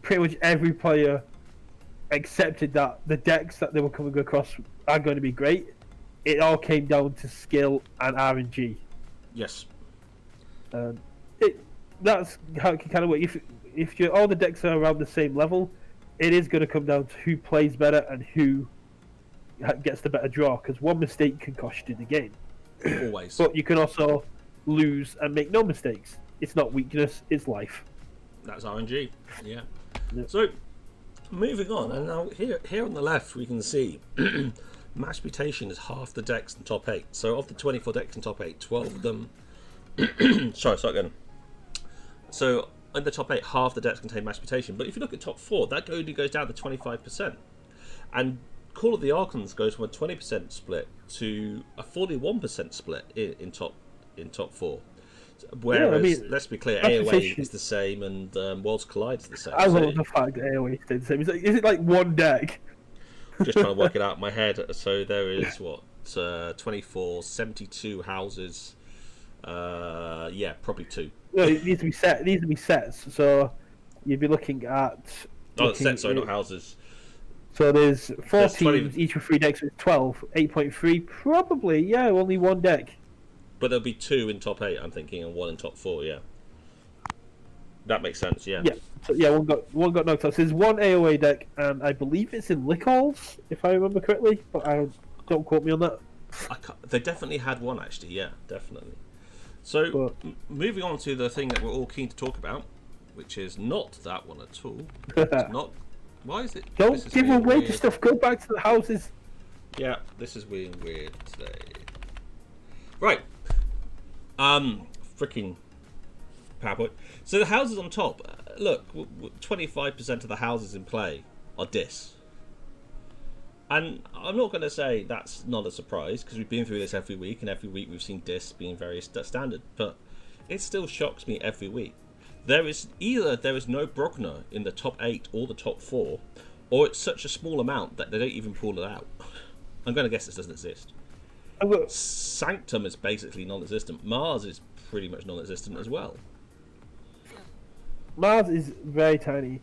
pretty much every player accepted that the decks that they were coming across are going to be great, it all came down to skill and RNG. Yes. That's how it can kind of work. If all the decks are around the same level, it is going to come down to who plays better and who gets the better draw. Because one mistake can cost you the game. Always. But you can also lose and make no mistakes. It's not weakness; it's life. That's RNG. Yeah. Yep. So, moving on, and now here on the left we can see match mutation is half the decks in top 8. So of the 24 decks in top 8, 12 of them. Sorry, start again. So in the top 8, half the decks contain match mutation. But if you look at top 4, that only goes down to 25%. And Call of the Archons goes from a 20% split to a 41% split in top 4. Whereas, let's be clear, AOA is the same and Worlds Collide is the same. I love the fact that AOA stayed the same. Is it like one deck? Just trying to work it out in my head. So there is 24, 72 houses. Yeah, probably 2. No, it needs to be set. It needs to be sets. So you'd be looking at. Sets, sorry, not houses. So there's 4 There's teams, 20... each with 3 decks. So it's 12. 8.3, probably. Yeah, only one deck. But there'll be 2 in top 8, I'm thinking, and 1 in top 4. Yeah, that makes sense. Yeah. Yeah. So yeah, one got knocked out. So there's one AOA deck, and I believe it's in Lickhalls, if I remember correctly. But don't quote me on that. They definitely had one, actually. Yeah, definitely. So moving on to the thing that we're all keen to talk about, which is not that one at all. It's not. Why is it? Don't give away the stuff. Go back to the houses. Yeah, this is weird today. Right. Freaking PowerPoint. So the houses on top. Look, 25% of the houses in play are dis. And I'm not going to say that's not a surprise, because we've been through this every week, and every week we've seen dis being very standard. But it still shocks me every week. There is no Brogner in the top 8 or the top 4, or it's such a small amount that they don't even pull it out. I'm going to guess this doesn't exist. Sanctum is basically non-existent. Mars is pretty much non-existent as well. Mars is very tiny.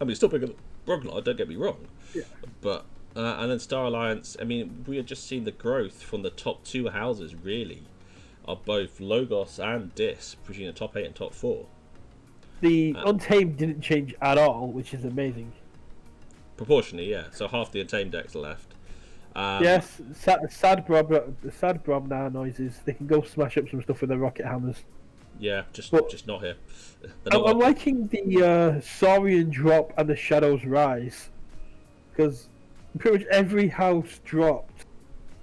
I mean, it's still bigger than Brognar, don't get me wrong. Yeah. But and then Star Alliance, I mean, we had just seen the growth from the top 2 houses, really, are both Logos and Dis, between the top 8 and top 4. The Untamed didn't change at all, which is amazing. Proportionally, yeah. So half the Untamed decks are left. Yes, sad Bromnar noises. They can go smash up some stuff with their rocket hammers. Yeah, just not here. I'm liking the Saurian drop and the Shadows Rise, because pretty much every house dropped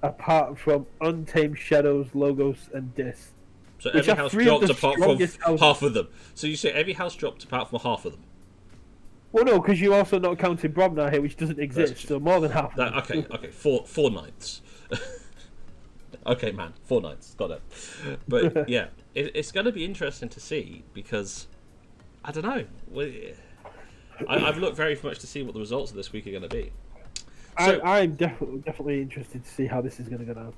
apart from Untamed, Shadows, Logos, and Dis. So every house dropped apart from half of them. So you say every house dropped apart from half of them. Well, no, because you're also not counting Bromnar here, which doesn't exist. So more than half. Okay, four ninths. Okay, man, 4 ninths, got it. But yeah, it's going to be interesting to see, because I don't know. I've looked very much to see what the results of this week are going to be. So, I'm definitely interested to see how this is going to go down.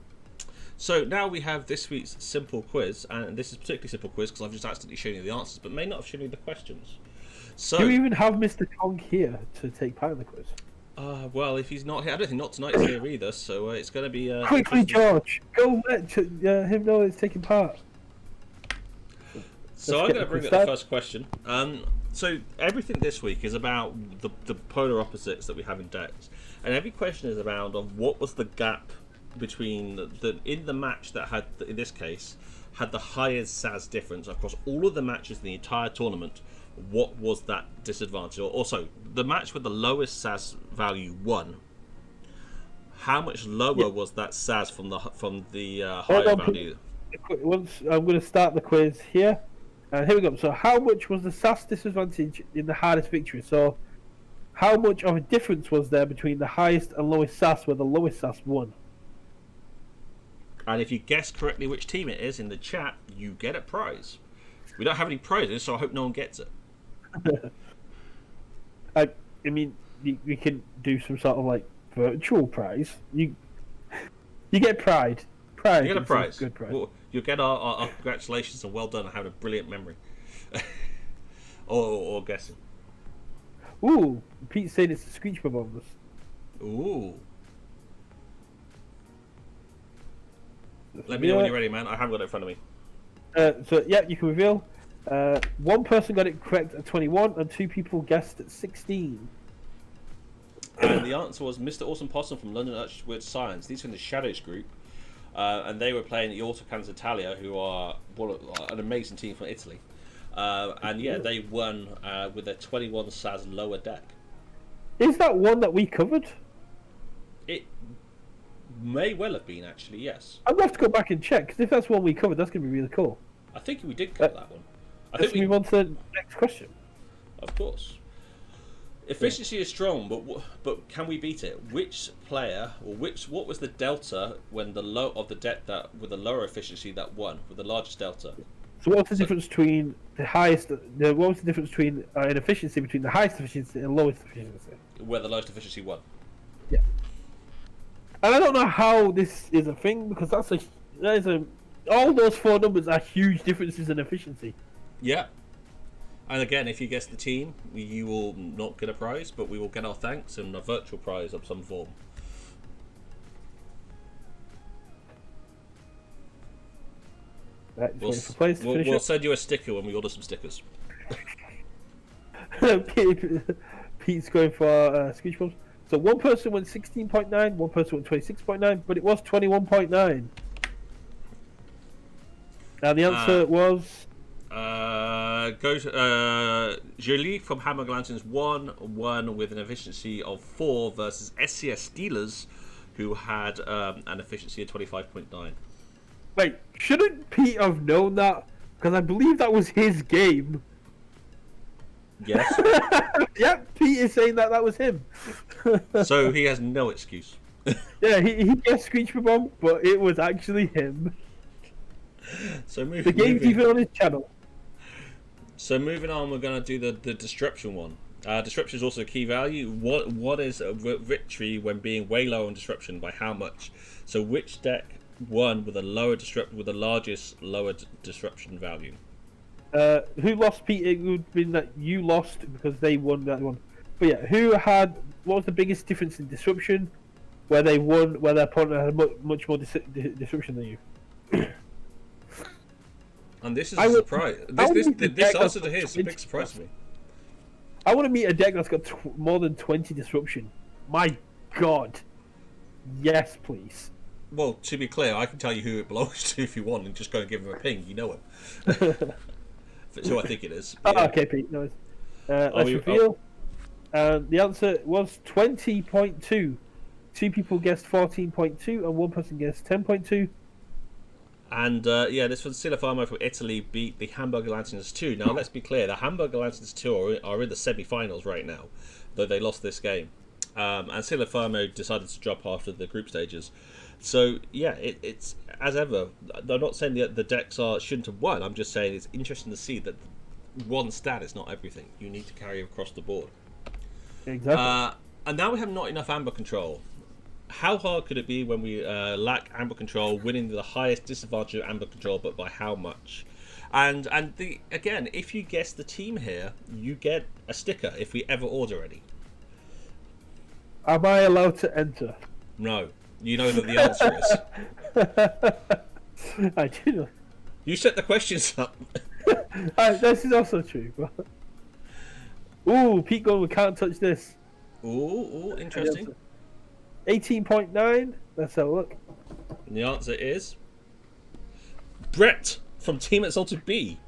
So now we have this week's simple quiz, and this is a particularly simple quiz because I've just accidentally shown you the answers, but may not have shown you the questions. So, do you even have Mr. Kong here to take part in the quiz? Well, if he's not here, I don't think Not Tonight is here either, so it's going to be... Quickly, George! Go let him know it's taking part. So I'm going to bring up the first question. So everything this week is about the polar opposites that we have in decks, and every question is around on what was the gap between in the match that had, in this case, had the highest SAS difference across all of the matches in the entire tournament. What was that disadvantage? Or also, the match with the lowest SAS value won. How much lower was that SAS from the higher value? Once I'm going to start the quiz here. Here we go. So, how much was the SAS disadvantage in the hardest victory? So, how much of a difference was there between the highest and lowest SAS, where the lowest SAS won? And if you guess correctly which team it is in the chat, you get a prize. We don't have any prizes, so I hope no one gets it. I mean, we can do some sort of like virtual prize. You get pride. You get a prize. Good prize. Well, you'll get our congratulations and well done on having a brilliant memory. or guessing. Ooh, Pete's saying it's the Screech Bombers. Ooh. Let me know when you're ready, man. I haven't got it in front of me. So yeah, you can reveal. One person got it correct at 21, and 2 people guessed at 16. And the answer was Mr. Awesome Possum from London Arch with Science. These are in the Shadows group, and they were playing the Autocans Italia, who are an amazing team from Italy. And yeah, they won with a 21 SAS lower deck. Is that one that we covered? It may well have been, actually, yes. I'd love to go back and check, because if that's one we covered, that's going to be really cool. I think we did cover that one. Let's move on to the next question. Of course. Efficiency is strong, but can we beat it? Which player, or what was the delta when the low of the deck that with the lower efficiency that won, with the largest delta? So what's the difference between the highest? What was the difference between in efficiency between the highest efficiency and lowest efficiency? Where the lowest efficiency won. Yeah. And I don't know how this is a thing, because all those 4 numbers are huge differences in efficiency. Yeah. And again, if you guess the team, you will not get a prize, but we will get our thanks and a virtual prize of some form. Right, We'll send you a sticker when we order some stickers. Pete's going for screech bumps. So one person went 16.9, one person went 26.9, but it was 21.9. Now the answer was... Jolie from Hamburg Lanterns won with an efficiency of 4 versus SCS Steelers, who had an efficiency of 25.9. Wait, shouldn't Pete have known that? Because I believe that was his game. Yes. Yeah, Pete is saying that was him. So he has no excuse. Yeah, he guessed Screech Bomb, but it was actually him. So the game's even on his channel. So moving on, we're going to do the disruption one. Disruption is also a key value. What is a victory when being way low on disruption? By how much? So which deck won with a with the largest lower disruption value? Who lost, Pete? It would have been that you lost because they won that one. But yeah, what was the biggest difference in disruption where they won, where their opponent had much more disruption than you? And this is a surprise. This answer to his is a big surprise to me. I want to meet a deck that's got more than 20 disruption. My God. Yes, please. Well, to be clear, I can tell you who it belongs to if you want, and just go and give him a ping. You know him. That's who I think it is. Yeah. Okay, Pete. No, let's reveal. The answer was 20.2. 2 people guessed 14.2, and 1 person guessed 10.2. And this was Silla Farmo from Italy beat the Hamburger Lanterns 2. Now, let's be clear, the Hamburger Lanterns 2 are in the semi-finals right now, though they lost this game. And Silla Farmo decided to drop after the group stages. So, yeah, it's as ever. I'm not saying the decks shouldn't have won. I'm just saying it's interesting to see that one stat is not everything. You need to carry across the board. Exactly. And now we have not enough amber control. How hard could it be when we lack amber control, winning the highest disadvantage of amber control, but by how much? And again, if you guess the team here, you get a sticker if we ever order any. Am I allowed to enter? No. You know that the answer is. I do. You set the questions up. This is also true. Ooh, Pete going, we can't touch this. Ooh, interesting. 18.9. Let's have a look. And the answer is Brett from Team Exalted B.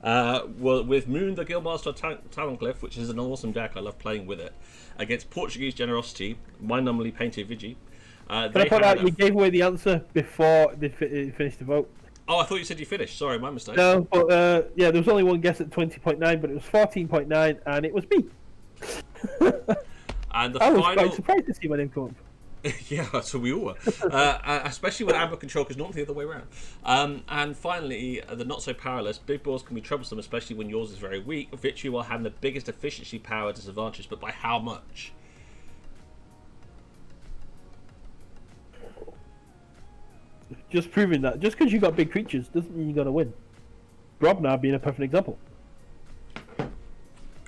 Well, with Moon the Guildmaster Taloncliffe, which is an awesome deck. I love playing with it. Against Portuguese Generosity, my numbly painted Vigi. Can I point out you gave away the answer before they finished the vote? Oh, I thought you said you finished. Sorry, my mistake. No, but there was only one guess at 20.9, but it was 14.9, and it was me. And I was quite surprised to see my name come up. Yeah, so we all were. Especially with amber control, because normally the other way around. And finally, the not so powerless. Big balls can be troublesome, especially when yours is very weak. Victory will have the biggest efficiency power disadvantage, but by how much? Just proving that just because you got big creatures doesn't mean you're gonna win. Grobnar being a perfect example.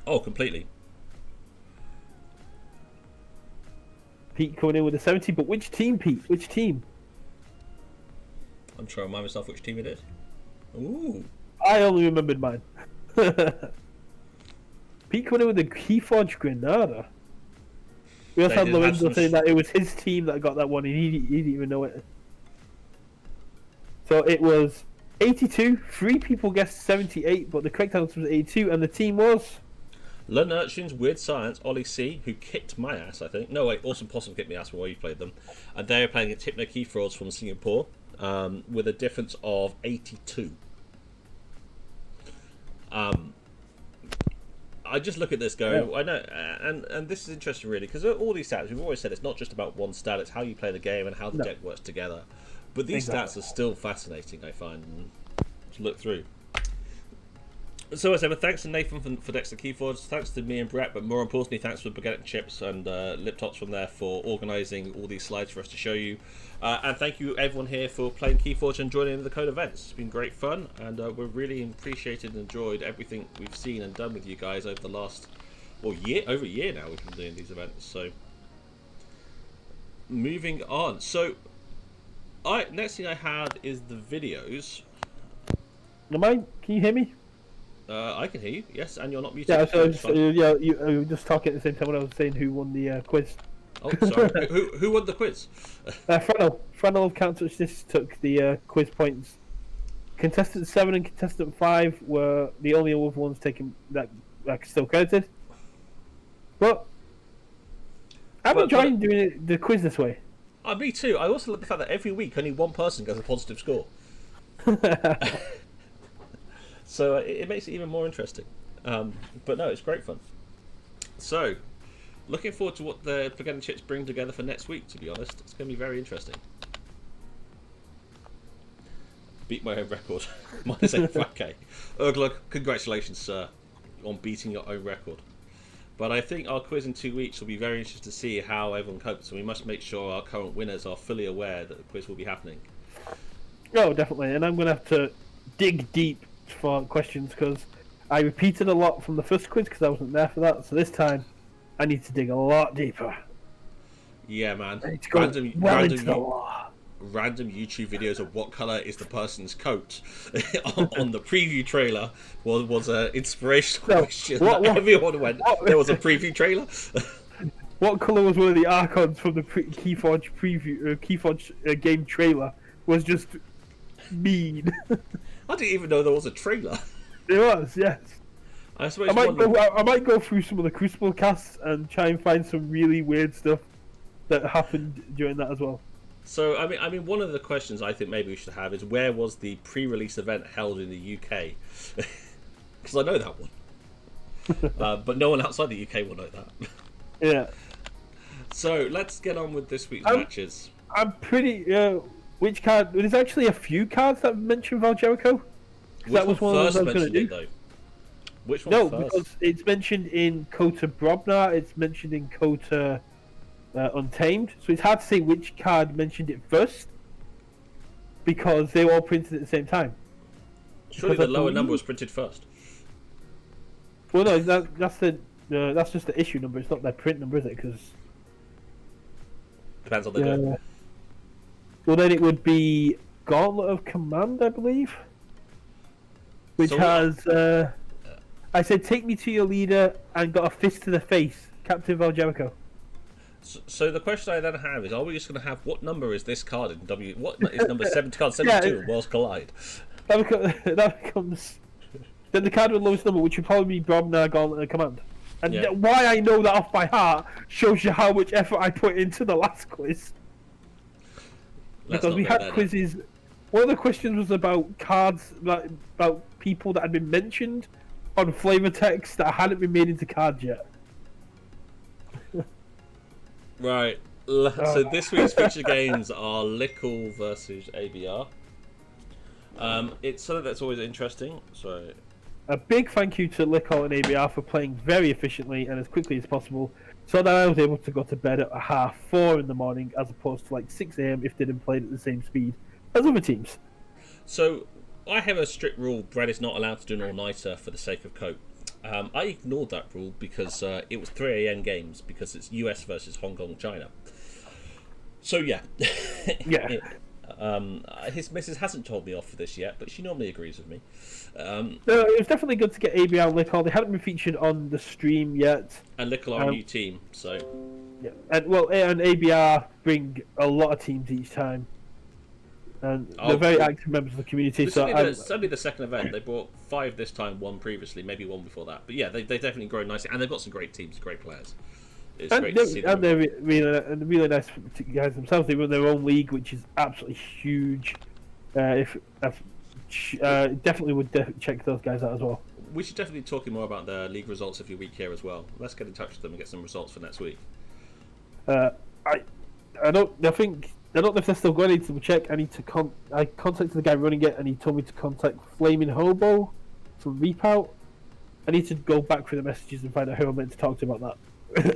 Oh, completely. Pete coming in with a 70, but which team, Pete? Which team? I'm trying to remind myself which team it is. Ooh. I only remembered mine. Peak winner with the Keyforge Granada. We also had Lorenzo saying that it was his team that got that one, and he didn't even know it. So it was 82. 3 people guessed 78, but the correct answer was 82, and the team was Learn Urchins, Weird Science, Ollie C, who kicked my ass, I think. No, wait, Awesome Possum kicked my ass while you played them. And they're playing against Hypno Keyforge from Singapore, with a difference of 82. I just look at this going, I know, and this is interesting really, because all these stats, we've always said it's not just about one stat, it's how you play the game and how the deck works together. But these stats are still fascinating, I find, to look through. So as ever, thanks to Nathan for Dexter Keyforge, thanks to me and Brett, but more importantly, thanks for Baguette and Chips and Lip Tots from there for organising all these slides for us to show you. And thank you everyone here for playing Keyforge and joining in the KOTE events. It's been great fun, and we've really appreciated and enjoyed everything we've seen and done with you guys over the last, well, over a year now we've been doing these events. So, moving on. So, next thing I had is the videos. Can you hear me? I can hear you, yes, and you're not muted. Yeah, so you were just talking at the same time when I was saying who won the quiz. Oh, sorry. who won the quiz? Fresnel of Can't Touch This took the quiz points. Contestant 7 and Contestant 5 were the only other ones taken that are still credited. But I'm enjoying doing the quiz this way. Me too. I also like the fact that every week only one person gets a positive score. So it makes it even more interesting. But no, it's great fun. So, looking forward to what the Baguette and Chips bring together for next week, to be honest. It's going to be very interesting. Beat my own record. Minus 85k. Urgla, congratulations, sir, on beating your own record. But I think our quiz in 2 weeks will be very interesting to see how everyone copes, and we must make sure our current winners are fully aware that the quiz will be happening. Oh, definitely. And I'm going to have to dig deep for questions, because I repeated a lot from the first quiz because I wasn't there for that. So this time, I need to dig a lot deeper. Yeah, man. Random YouTube videos of what colour is the person's coat on the preview trailer was an inspirational question. Everyone went, there was a preview trailer. What colour was one of the Archons from the Keyforge preview, Keyforge game trailer? Was just mean. I didn't even know there was a trailer. There was, yes. I might go through some of the Crucible casts and try and find some really weird stuff that happened during that as well. So, I mean, one of the questions I think maybe we should have is, where was the pre-release event held in the UK? Because I know that one. But no one outside the UK will know that. Yeah. So, let's get on with this week's matches. I'm pretty... which card? There's actually a few cards that mention Val Jericho. That was one of the ones I was going to do. Though? Which one first? Because it's mentioned in KOTE Brobnar, it's mentioned in KOTE Untamed, so it's hard to say which card mentioned it first, because they were all printed at the same time. Surely the lower number was printed first. Well, no, that's just the issue number. It's not their print number, is it? Because depends on the day. Well, then it would be Gauntlet of Command, I believe, which has. I said, "Take me to your leader," and got a fist to the face, Captain Val Jericho. So the question I then have is: are we just going to have, what number is this card in W? What is number 70? Card 72 in Worlds Collide? That becomes then the card with the lowest number, which would probably be Brobnar Gauntlet of Command. And why I know that off by heart shows you how much effort I put into the last quiz. Because we had quizzes. One of the questions was about cards, about people that had been mentioned on flavor text that hadn't been made into cards yet. Right. So this week's feature games are Lickle versus ABR. It's something that's always interesting. So, a big thank you to Lickle and ABR for playing very efficiently and as quickly as possible, so that I was able to go to bed at 4:30 in the morning, as opposed to like 6 AM if they didn't play at the same speed as other teams. So I have a strict rule: Brad is not allowed to do an all-nighter for the sake of KOTE. I ignored that rule because it was 3 AM games, because it's US versus Hong Kong, China. So yeah. His missus hasn't told me off for this yet, but she normally agrees with me. No, it was definitely good to get ABR and Lickle. They hadn't been featured on the stream yet. And Lickle are a new team, so... Yeah. And ABR bring a lot of teams each time. And they're very active members of the community. It's only the second event. They brought 5 this time, 1 previously, maybe 1 before that. But yeah, they definitely grown nicely, and they've got some great teams, great players. It's great to see them. And they're really nice guys themselves. They run their own league, which is absolutely huge. Definitely would check those guys out as well. We should definitely be talking more about their league results every week here as well. Let's get in touch with them and get some results for next week. I don't know if they're still going. I need to double check. I contacted the guy running it, and he told me to contact Flaming Hobo from Reapout. I need to go back through the messages and find out who I'm meant to talk to about that.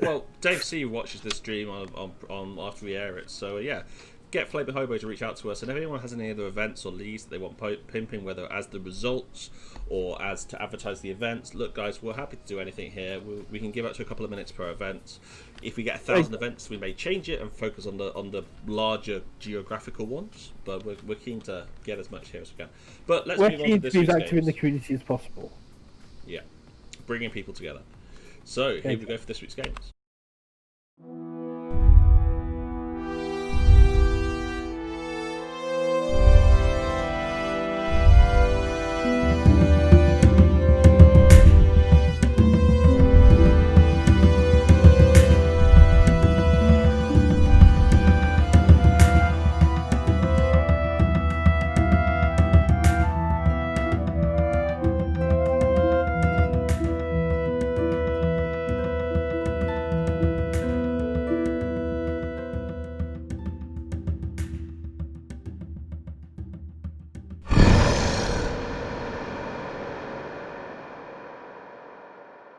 Well, Dave C watches this stream on after we air it, so yeah, get Flaming Hobo to reach out to us, and if anyone has any other events or leagues that they want pimping, whether as the results or as to advertise the events, look guys, we're happy to do anything here. We can give up to a couple of minutes per event. If we get 1,000 events, we may change it and focus on the larger geographical ones, but we're keen to get as much here as we can. But let's move on to this week's games. We're keen to be as active in the community as possible. Yeah, bringing people together. So, here we go for this week's games.